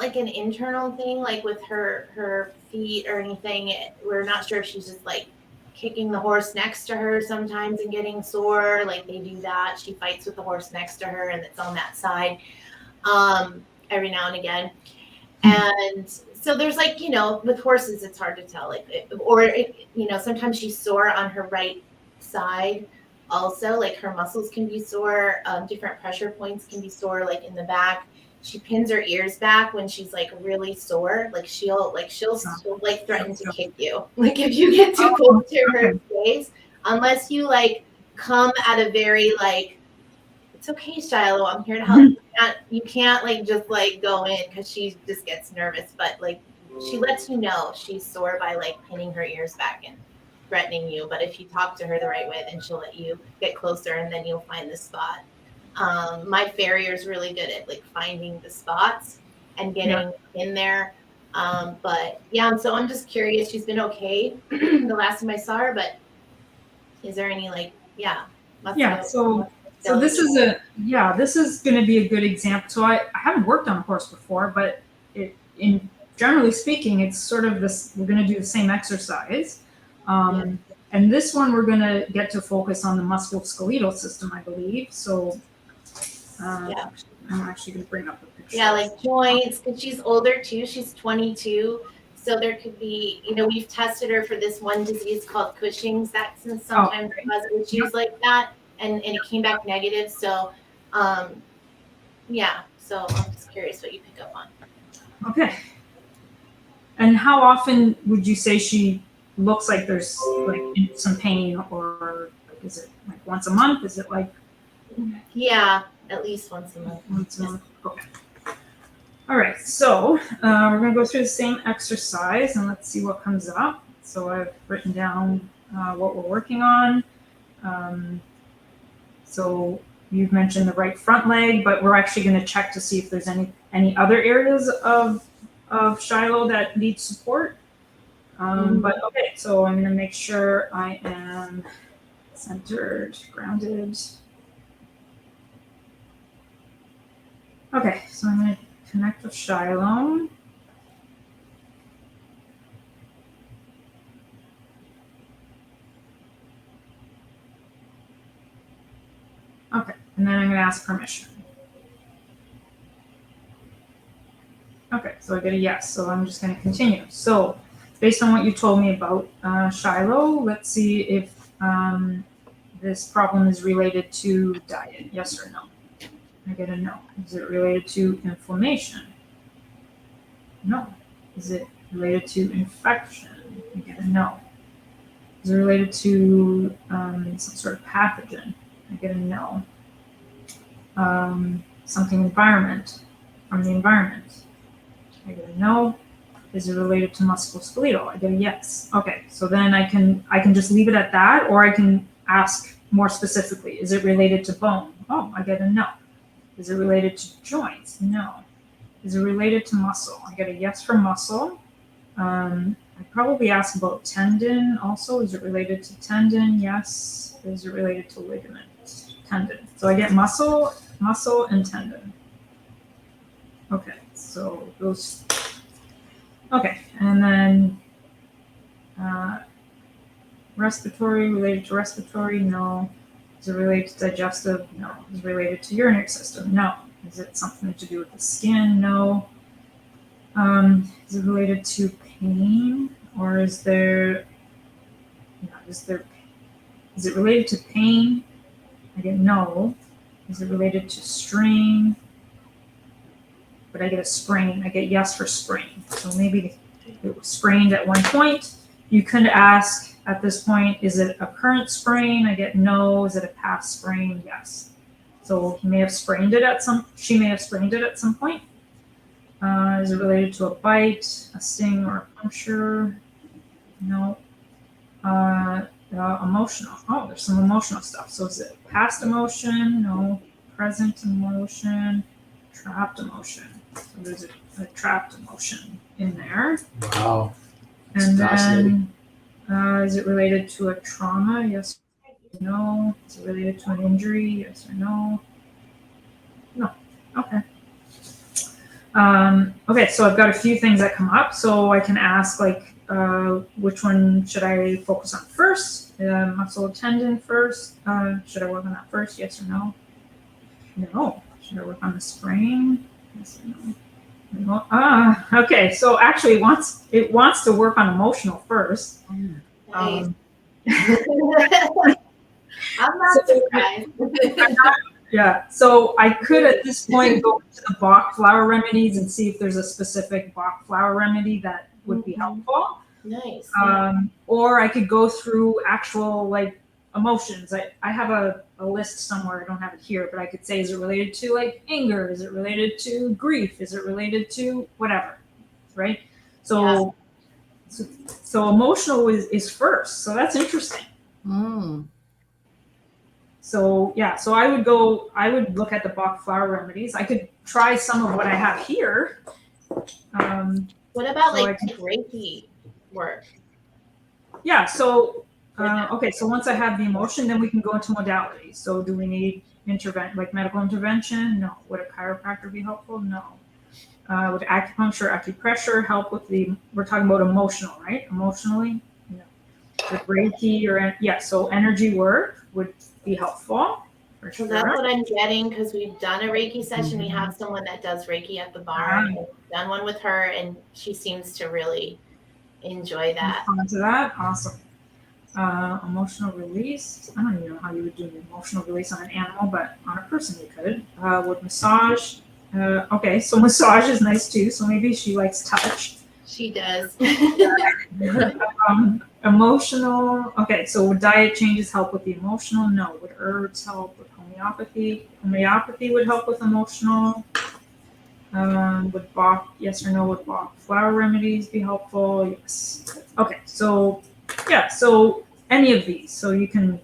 like an internal thing, like with her feet or anything. We're not sure if she's just like kicking the horse next to her sometimes and getting sore. Like they do that. She fights with the horse next to her and it's on that side every now and again. And so there's like, with horses, it's hard to tell. Like, sometimes she's sore on her right side. Also, like her muscles can be sore. Different pressure points can be sore, like in the back. She pins her ears back when she's like really sore. Like she'll threaten to kick you. Like if you get too close to her face, unless you like come at a very like, it's okay, Shiloh, I'm here to help. You can't like just like go in because she just gets nervous. But like she lets you know she's sore by like pinning her ears back and threatening you. But if you talk to her the right way, then she'll let you get closer and then you'll find the spot. My farrier is really good at like finding the spots and getting in there. But yeah, so I'm just curious. She's been okay the last time I saw her, but is there any like, So this is going to be a good example. So I haven't worked on a horse before, but generally speaking, it's sort of this, we're going to do the same exercise. And this one, we're going to get to focus on the musculoskeletal system, I believe. So I'm actually going to bring up the picture. Yeah, like joints, because she's older too. She's 22. So there could be, we've tested her for this one disease called Cushing's. That's sometimes causes issues like that. And it came back negative. So, so I'm just curious what you pick up on. Okay. And how often would you say she looks like there's like some pain, or is it like once a month? Is it like? Yeah, at least once a month. Once a month. Okay. All right. So we're going to go through the same exercise and let's see what comes up. So I've written down what we're working on. So you've mentioned the right front leg, but we're actually going to check to see if there's any other areas of Shiloh that need support. But okay, so I'm going to make sure I am centered, grounded. Okay, so I'm going to connect with Shiloh. Okay, and then I'm going to ask permission. Okay, so I get a yes, so I'm just going to continue. So based on what you told me about Shiloh, let's see if this problem is related to diet, yes or no. I get a no. Is it related to inflammation? No. Is it related to infection? I get a no. Is it related to some sort of pathogen? I get a no. Something from the environment. I get a no. Is it related to musculoskeletal? I get a yes. Okay, so then I can just leave it at that, or I can ask more specifically. Is it related to bone? Oh, I get a no. Is it related to joints? No. Is it related to muscle? I get a yes for muscle. I probably ask about tendon also. Is it related to tendon? Yes. Is it related to ligament? Tendon. So I get muscle, and tendon. Okay, so those. Okay, and then respiratory, related to respiratory? No. Is it related to digestive? No. Is it related to urinary system? No. Is it something to do with the skin? No. Is it related to pain, or is it related to pain? I get no. Is it related to strain? But I get a sprain. I get yes for sprain. So maybe it was sprained at one point. You could ask at this point, is it a current sprain? I get no. Is it a past sprain? Yes. So she may have sprained it at some point. Is it related to a bite, a sting, or a puncture? No. Emotional. Oh, there's some emotional stuff. So is it past emotion? No. Present emotion. Trapped emotion. So there's a trapped emotion in there. Wow. And then, is it related to a trauma? Yes or no. Is it related to an injury? Yes or no. No. Okay. Okay, so I've got a few things that come up. So I can ask, like, which one should I focus on first? Muscle tendon first. Should I work on that first? Yes or no? No. Should I work on the sprain? Yes or no? Okay. So actually, it wants to work on emotional first. Nice. I'm not surprised. Yeah. So I could at this point go to the Bach flower remedies and see if there's a specific Bach flower remedy that would be helpful. Nice. Or I could go through actual like emotions. I have a list somewhere. I don't have it here, but I could say, is it related to like anger? Is it related to grief? Is it related to whatever? Right? So emotional is first. So that's interesting. So yeah, so I would look at the Bach flower remedies. I could try some of what I have here. What about Reiki work? Yeah, so okay, so once I have the emotion, then we can go into modalities. So do we need medical intervention? No. Would a chiropractor be helpful? No. Would acupuncture, acupressure help with we're talking about emotional, right? Emotionally? No. With Reiki so energy work would be helpful. For sure. So that's what I'm getting, because we've done a Reiki session. We have someone that does Reiki at the bar. We've done one with her, and she seems to really enjoy that. To that, awesome. Emotional release. I don't even know how you would do an emotional release on an animal, but on a person you could. Would massage. Okay, so massage is nice too. So maybe she likes touch. She does. Emotional. Okay, so would diet changes help with the emotional? No. Would herbs help with homeopathy? Homeopathy would help with emotional. Would Bach, yes or no, would Bach flower remedies be helpful? Yes. Okay, so yeah, so any of these. So you can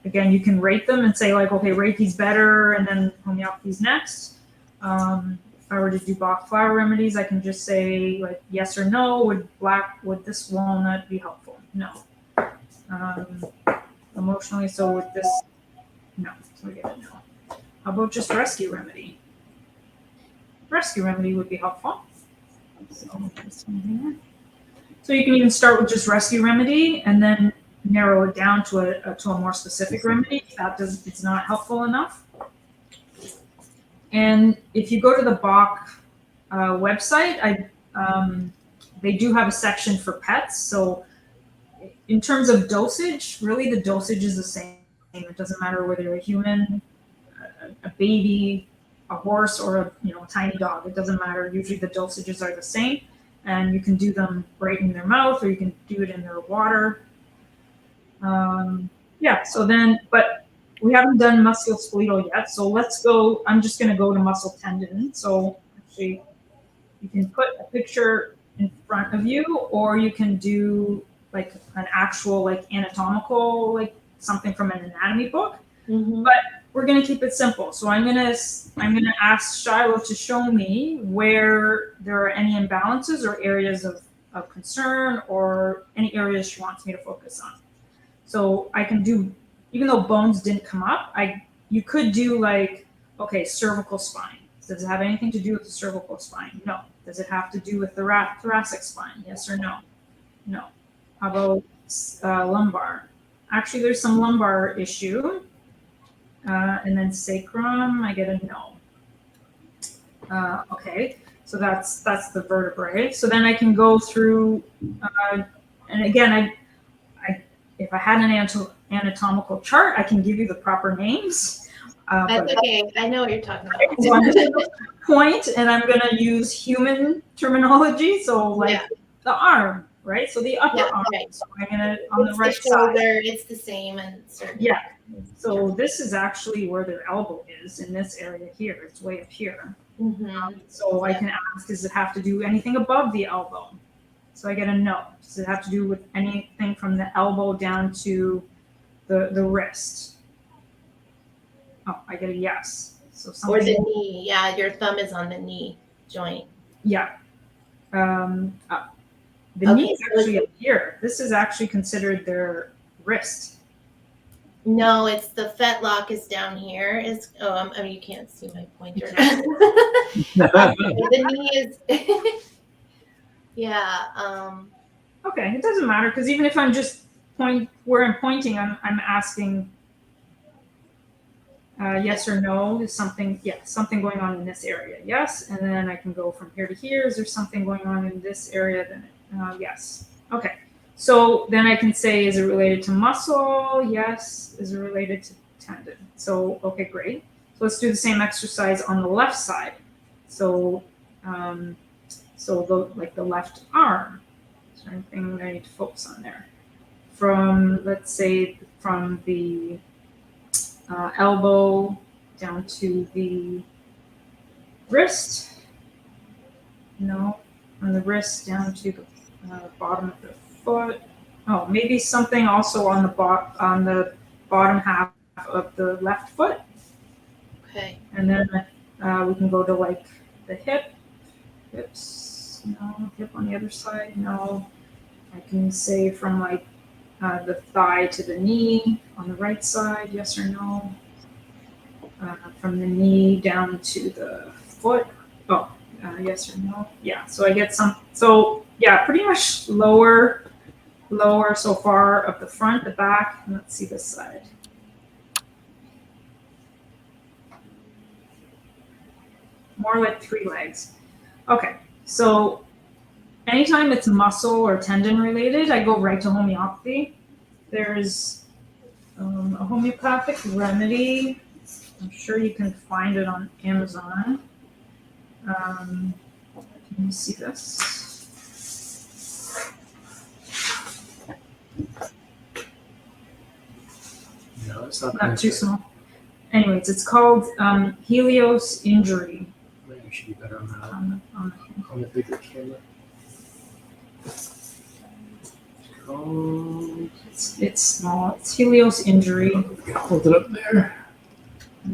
again, you can rate them and say like, okay, Reiki's better, and then homeopathy's next. If I were to do Bach flower remedies, I can just say like yes or no. Would this walnut be helpful? No. Emotionally, so with this, no. So we get a no. How about just rescue remedy? Rescue remedy would be helpful. So this one here. So you can even start with just rescue remedy and then narrow it down to a more specific remedy. It's not helpful enough. And if you go to the Bach website, they do have a section for pets. So in terms of dosage, really the dosage is the same. It doesn't matter whether you're a human, a baby, a horse, or a tiny dog. It doesn't matter. Usually the dosages are the same, and you can do them right in their mouth, or you can do it in their water. So then, but we haven't done musculoskeletal yet, so let's go. I'm just going to go to muscle tendon. So actually, you can put a picture in front of you, or you can do like an actual like anatomical, like something from an anatomy book. Mm-hmm. But we're going to keep it simple. So I'm going to ask Shiloh to show me where there are any imbalances or areas of concern, or any areas she wants me to focus on. So I can do, even though bones didn't come up, you could do like, okay, cervical spine. Does it have anything to do with the cervical spine? No. Does it have to do with the thoracic spine? Yes or no? No. How about lumbar? Actually, there's some lumbar issue. And then sacrum, I get a no. Okay, so that's the vertebrae. So then I can go through, and again, if I had an anatomical chart, I can give you the proper names. That's okay. I know what you're talking about. So I'm just going to point, and I'm going to use human terminology. So like the arm, right? So the upper arm. Right. So I'm going to on the right shoulder, side. It's the same, and yeah. So this is actually where their elbow is, in this area here. It's way up here. Mm-hmm. So I can ask, does it have to do anything above the elbow? So I get a no. Does it have to do with anything from the elbow down to the wrist? Oh, I get a yes. So or the knee. Yeah, your thumb is on the knee joint. Yeah. The knee is actually up here. This is actually considered their wrist. No, it's the fetlock is down here. I mean, you can't see my pointer. The knee is, yeah. Okay, it doesn't matter, because even if I'm just where I'm pointing, I'm asking yes or no. Is something going on in this area? Yes, and then I can go from here to here. Is there something going on in this area? Then yes. Okay. So then I can say, is it related to muscle? Yes. Is it related to tendon? So, okay, great. So let's do the same exercise on the left side. So, the left arm. Is there anything I need to focus on there? Let's say from the elbow down to the wrist. No, from the wrist down to the bottom of the foot. Oh, maybe something also on the bottom half of the left foot. Okay. And then we can go to like the hips. No, hip on the other side. No. I can say from like the thigh to the knee on the right side. Yes or no. From the knee down to the foot. Oh, yes or no. Yeah. So I get some. So yeah, pretty much lower so far of the front, the back, and let's see this side. More like 3 legs. Okay, so anytime it's muscle or tendon related, I go right to homeopathy. There's a homeopathic remedy. I'm sure you can find it on Amazon. Can you see this? No, it's not. Not too small. Anyways, it's called Helios Injury. Maybe you should be better on that. On On the bigger camera. called? It's small. It's Helios injury. Hold it up there. I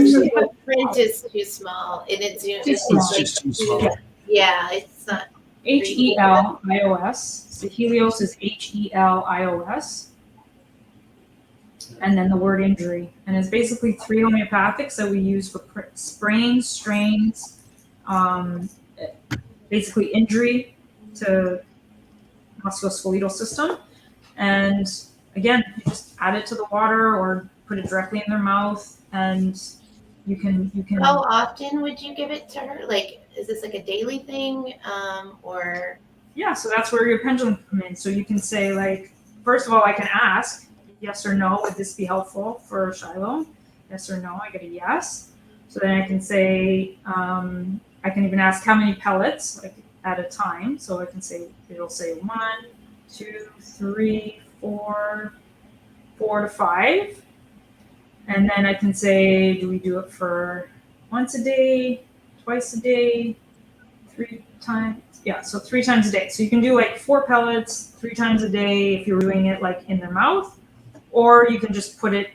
actually The print is too small, and it's It's like just too small. yeah, it's not. HELIOS. So Helios is HELIOS. And then the word injury. And it's basically 3 homeopathics that we use for sprains, strains, basically injury to musculoskeletal system. And again, you just add it to the water or put it directly in their mouth, and you can. How often would you give it to her? Like, is this like a daily thing, or? Yeah, so that's where your pendulum come in. So you can say, like, first of all, I can ask yes or no. Would this be helpful for Shiloh? Yes or no. I get a yes. So then I can say, I can even ask how many pellets, like, at a time. So I can say, it'll say 1, 2, 3, 4 to 5. And then I can say, do we do it for once a day, twice a day, 3 times? Yeah, so 3 times a day. So you can do like 4 pellets 3 times a day if you're doing it like in their mouth, or you can just put it.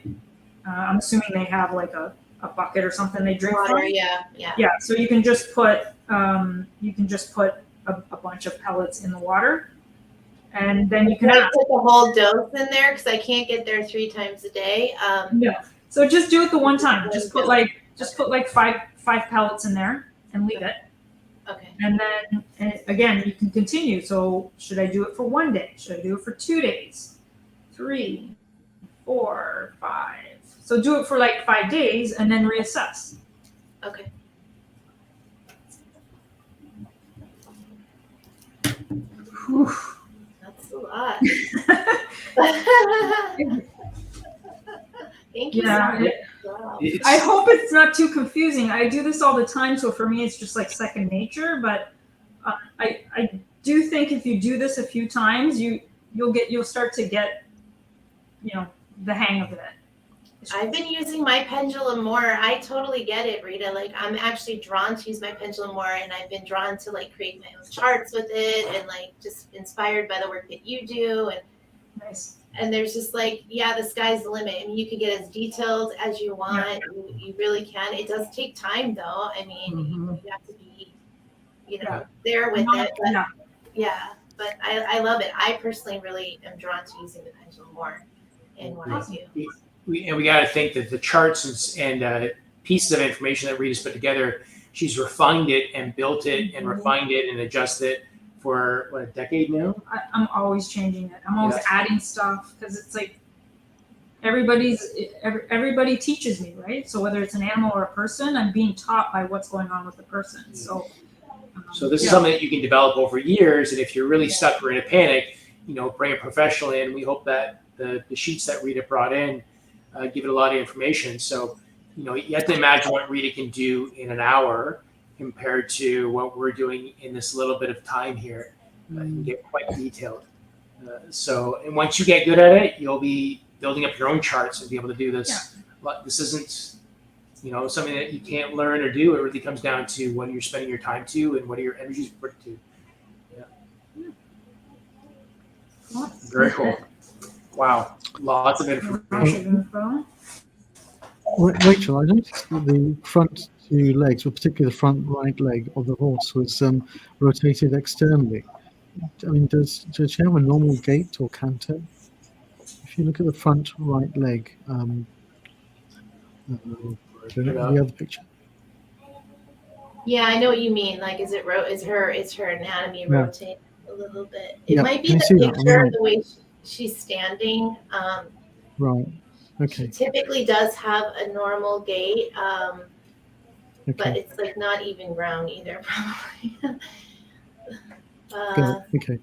I'm assuming they have like a bucket or something they drink Water, from. yeah. Yeah, so you can just put a bunch of pellets in the water, and then you can I ask. put the whole dose in there because I can't get there 3 times a day. No, so just do it the one time. Just put like 5 pellets in there and leave it. Okay. And then again, you can continue. So should I do it for 1 day? Should I do it for 2 days? 3, 4, 5. So do it for like 5 days and then reassess. Okay. Whew. That's a lot. Thank you Yeah, so much. Wow. I hope it's not too confusing. I do this all the time, so for me, it's just like second nature. But I do think if you do this a few times, you'll start to get, the hang of it. I've been using my pendulum more. I totally get it, Rita. Like, I'm actually drawn to use my pendulum more, and I've been drawn to like create my own charts with it, and like just inspired by the work that you do. And Nice. And there's just like, yeah, the sky's the limit. I mean, you can get as detailed as you want. Yeah. You really can. It does take time, though. I mean, you have to be, there with it. But but I love it. I personally really am drawn to using the pendulum more in what I do. We got to think that the charts and pieces of information that Rita's put together, she's refined it and built it and refined it and adjusted it for a decade now. I'm always changing it. I'm always adding stuff because it's like everybody teaches me, right? So whether it's an animal or a person, I'm being taught by what's going on with the person. So this is something that you can develop over years, and if you're really stuck or in a panic, bring a professional in. We hope that the sheets that Rita brought in give it a lot of information. So you have to imagine what Rita can do in an hour compared to what we're doing in this little bit of time here. You can get quite detailed. And once you get good at it, you'll be building up your own charts and be able to do this. Yeah. This isn't, something that you can't learn or do. It really comes down to what you're spending your time to and what are your energies put to. Yeah. Very cool. Wow. Lots of information. Rachel, I noticed that the front 2 legs, or particularly the front right leg of the horse, was rotated externally. I mean, does she have a normal gait or canter? If you look at the front right leg, the other picture. Yeah, I know what you mean. Like, is her anatomy rotated a little bit? It might be the picture, the way she's standing. Right. Okay. She typically does have a normal gait, but it's like not even ground either, probably. Okay.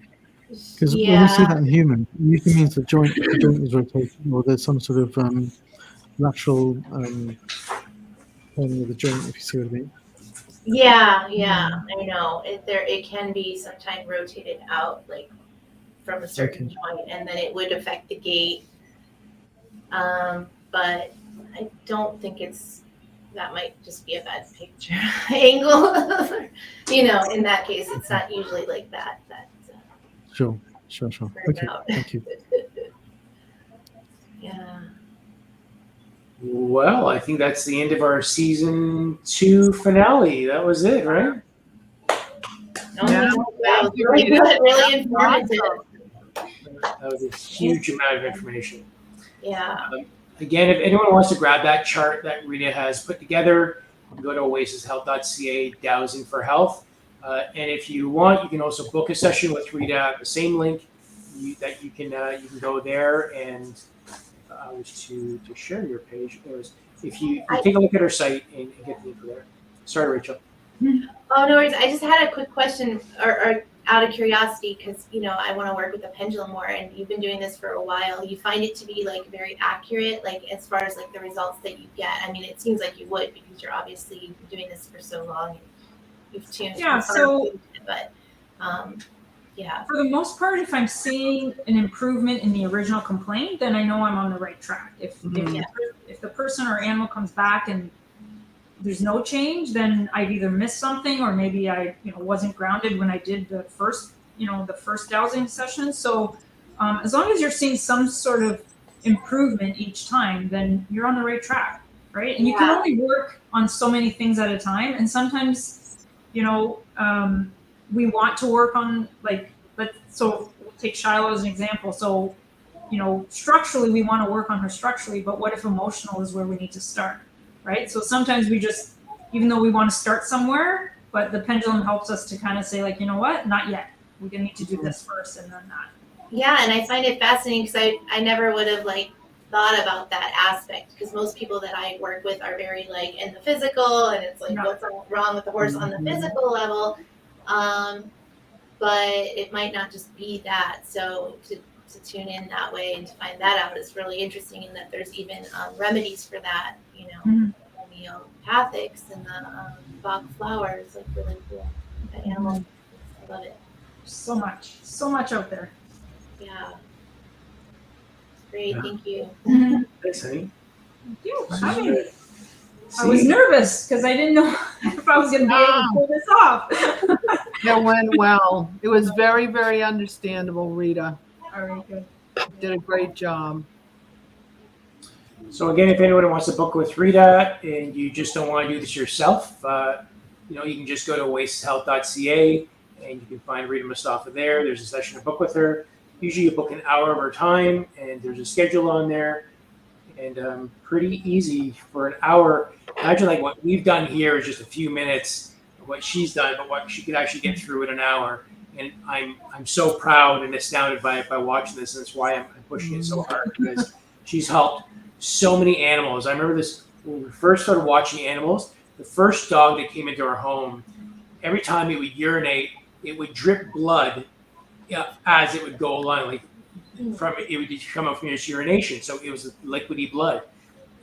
Because when we see that in human, it usually means the joint is rotating, or there's some sort of lateral turning of the joint, if you see what I mean. Yeah, I know. It can be sometimes rotated out, like from a certain joint, and then it would affect the gait. But I don't think that might just be a bad picture angle. In that case, it's not usually like that. Sure. Turns Okay, out. thank you. Yeah. Well, I think that's the end of our season 2 finale. That was it, right? Yeah. Wow, really informative. That was a huge amount of information. Yeah. Again, if anyone wants to grab that chart that Rita has put together, go to oasishealth.ca, Dowsing for Health. And if you want, you can also book a session with Rita at the same link that you can go there. And I was to share your page. If you take a look at her site and get the info there. Sorry, Rachel. Oh, no worries. I just had a quick question, or out of curiosity, because I want to work with the pendulum more, and you've been doing this for a while. You find it to be like very accurate, like as far as like the results that you get. I mean, it seems like you would, because you're obviously doing this for so long. And you've tuned. Yeah. So, but yeah. For the most part, if I'm seeing an improvement in the original complaint, then I know I'm on the right track. If the person or animal comes back and there's no change, then I've either missed something, or maybe I wasn't grounded when I did the first dowsing session. So as long as you're seeing some sort of improvement each time, then you're on the right track, right? And you can only work on so many things at a time. And sometimes, we want to work on so we'll take Shiloh as an example. So, structurally, we want to work on her structurally, but what if emotional is where we need to start, right? So sometimes we just, even though we want to start somewhere, but the pendulum helps us to kind of say, like, you know what, not yet. We're going to need to do this first and then that. Yeah, and I find it fascinating because I never would have thought about that aspect, because most people that I work with are very in the physical, and it's what's wrong with the horse on the physical level. But it might not just be that. So to tune in that way and to find that out is really interesting, and that there's even remedies for that, homeopathics and the Bach flowers, really cool. The animal, I love it. So much out there. Yeah. Great, thank you. Thanks, honey. Thank you. I was nervous because I didn't know if I was going to be able to pull this off. That went well. It was very, very understandable, Rita. All right, good. Did a great job. So again, if anyone wants to book with Rita and you just don't want to do this yourself, you can just go to oasishealth.ca and you can find Rita Mustafa there. There's a session to book with her. Usually you book an hour of her time, and there's a schedule on there. And pretty easy for an hour. Imagine what we've done here is just a few minutes of what she's done, but what she could actually get through in an hour. And I'm so proud and astounded by watching this, and that's why I'm pushing it so hard, because she's helped so many animals. I remember this when we first started watching animals. The first dog that came into our home, every time it would urinate, it would drip blood as it would go along, it would come up from its urination. So it was liquidy blood.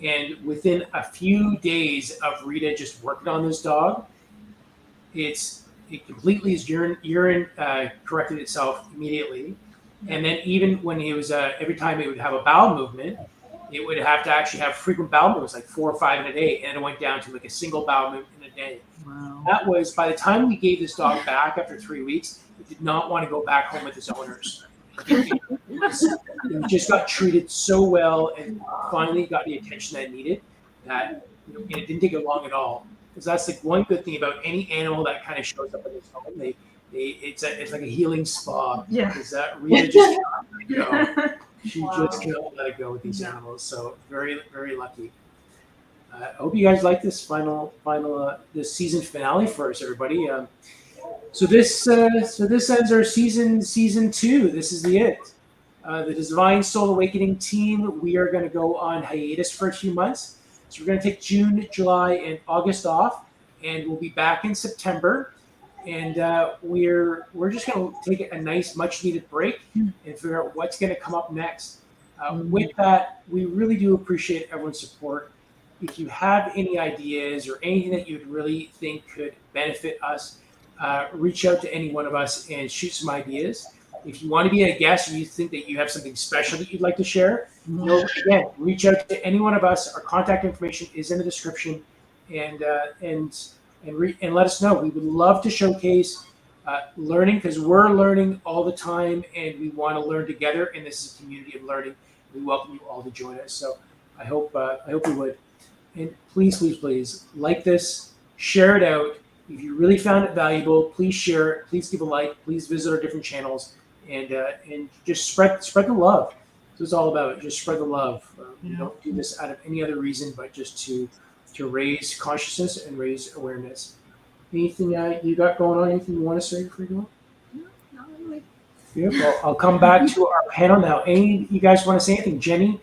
And within a few days of Rita just working on this dog, it completely, his urine corrected itself immediately. And then even when he was, every time it would have a bowel movement, it would have to actually have frequent bowel movements, 4 or 5 in a day. And it went down to a single bowel movement in a day. Wow. That was, by the time we gave this dog back after 3 weeks, it did not want to go back home with its owners. It just got treated so well and finally got the attention that it needed, that it didn't take it long at all. Because that's one good thing about any animal that kind of shows up in this home. It's like a healing spa. Yeah. Because that Rita just cannot let it go. She just cannot let it go with these animals. So very, very lucky. I hope you guys like this final this season finale for us, everybody. So this ends our season 2. This is it. The Divine Soul Awakening team, we are going to go on hiatus for a few months. So we're going to take June, July, and August off, and we'll be back in September. And we're just going to take a nice, much-needed break and figure out what's going to come up next. With that, we really do appreciate everyone's support. If you have any ideas or anything that you'd really think could benefit us, reach out to any one of us and shoot some ideas. If you want to be a guest or you think that you have something special that you'd like to share, again, reach out to any one of us. Our contact information is in the description, and let us know. We would love to showcase learning, because we're learning all the time and we want to learn together. And this is a community of learning. We welcome you all to join us. So I hope you would. And please, please, please like this, share it out. If you really found it valuable, please share it. Please give a like. Please visit our different channels and just spread the love. That's what it's all about. Just spread the love. We don't do this out of any other reason but just to raise consciousness and raise awareness. Anything you got going on? Anything you want to say before you go? No, not really. Yeah, well, I'll come back to our panel now. Any you guys want to say anything? Jenny,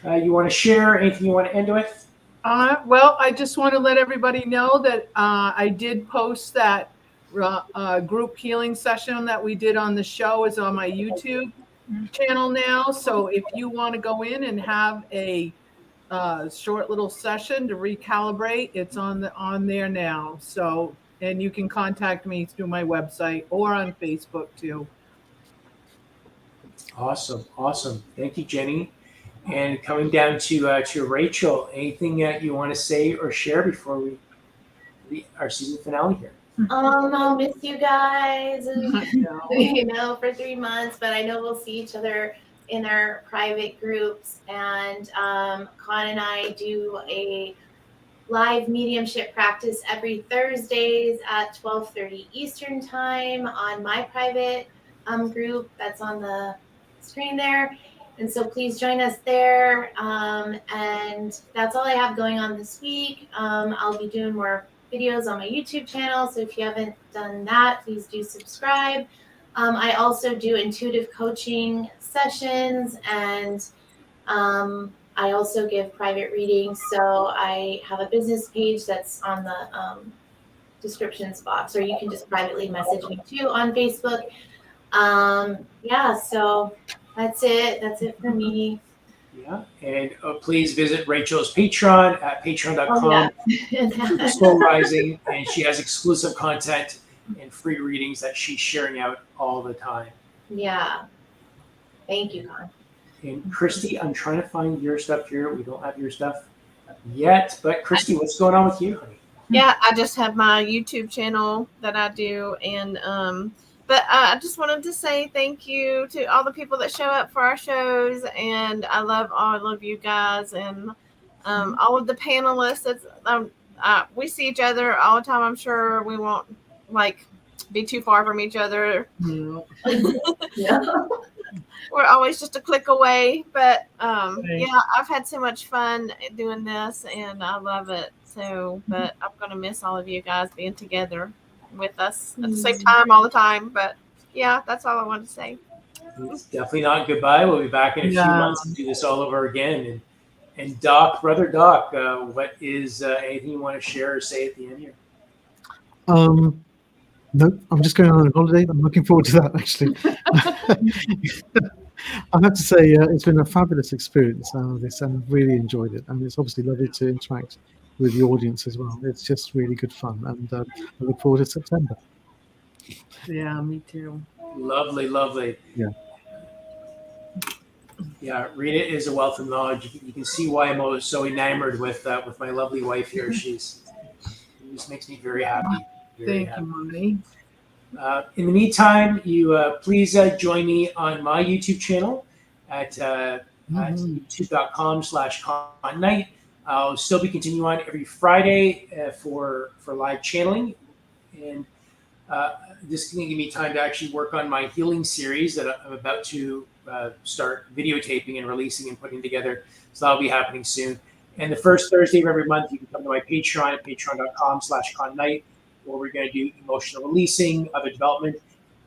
you want to share anything you want to end with? Well, I just want to let everybody know that I did post that group healing session that we did on the show is on my YouTube channel now. So if you want to go in and have a short little session to recalibrate, it's on there now. So, and you can contact me through my website or on Facebook too. Awesome. Thank you, Jenny. And coming down to Rachel, anything that you want to say or share before we our season finale here? I'll miss you guys, for 3 months, but I know we'll see each other in our private groups. And Con and I do a live mediumship practice every Thursdays at 12:30 Eastern time on my private group that's on the screen there. And so please join us there. And that's all I have going on this week. I'll be doing more videos on my YouTube channel. So if you haven't done that, please do subscribe. I also do intuitive coaching sessions, and I also give private readings. So I have a business page that's on the descriptions box, or you can just privately message me too on Facebook. So that's it. That's it for me. Yeah, and please visit Rachel's Patreon at patreon.com. Soul Rising, and she has exclusive content and free readings that she's sharing out all the time. Yeah. Thank you, Con. And Kristie, I'm trying to find your stuff here. We don't have your stuff yet, but Kristie, what's going on with you, honey? Yeah, I just have my YouTube channel that I do, and but I just wanted to say thank you to all the people that show up for our shows, and I love all of you guys and all of the panelists. We see each other all the time. I'm sure we won't be too far from each other. Yeah. We're always just a click away, but I've had so much fun doing this, and I love it. So, but I'm gonna miss all of you guys being together with us at the same time all the time. But yeah, that's all I wanted to say. It's definitely not goodbye. We'll be back in a few months to do this all over again. And Doc, brother Doc, what is anything you want to share or say at the end here? No, I'm just going on a holiday. I'm looking forward to that, actually. I have to say, it's been a fabulous experience. This, and I've really enjoyed it. And it's obviously lovely to interact with the audience as well. It's just really good fun. And I look forward to September. Yeah, me too. Lovely. Yeah, Rita is a wealth of knowledge. You can see why I'm always so enamored with my lovely wife here. She just makes me very happy. Thank you, Mommy. In the meantime, you please join me on my YouTube channel at youtube.com/connight. I'll still be continuing on every Friday for live channeling, and this is going to give me time to actually work on my healing series that I'm about to start videotaping and releasing and putting together. So that'll be happening soon. And the first Thursday of every month, you can come to my Patreon at patreon.com/connight, where we're going to do emotional releasing, other development.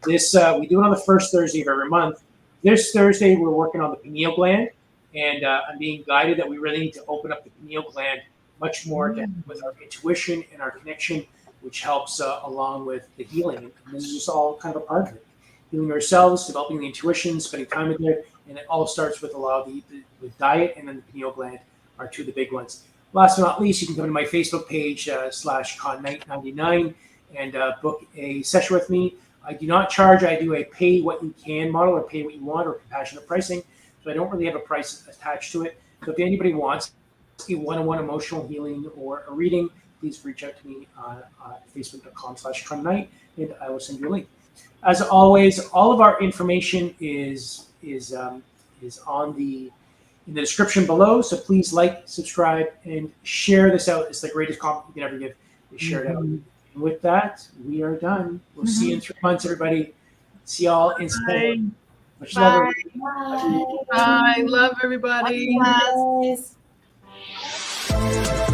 This we do it on the first Thursday of every month. This Thursday, we're working on the pineal gland, and I'm being guided that we really need to open up the pineal gland much more with our intuition and our connection, which helps along with the healing. And this is just all kind of a part of it. Healing ourselves, developing the intuition, spending time with it, and it all starts with a lot of the diet, and then the pineal gland are two of the big ones. Last but not least, you can come to my Facebook page /connight99 and book a session with me. I do not charge. I do a pay what you can model, or pay what you want, or compassionate pricing. So I don't really have a price attached to it. So if anybody wants a one-on-one emotional healing or a reading, please reach out to me on facebook.com/trumnight, and I will send you a link. As always, all of our information is on in the description below. So please like, subscribe, and share this out. It's the greatest compliment you can ever give. You share it out. And with that, we are done. We'll see you in 3 months, everybody. See y'all in September. Much love. Bye. Bye. Love everybody. Bye, guys.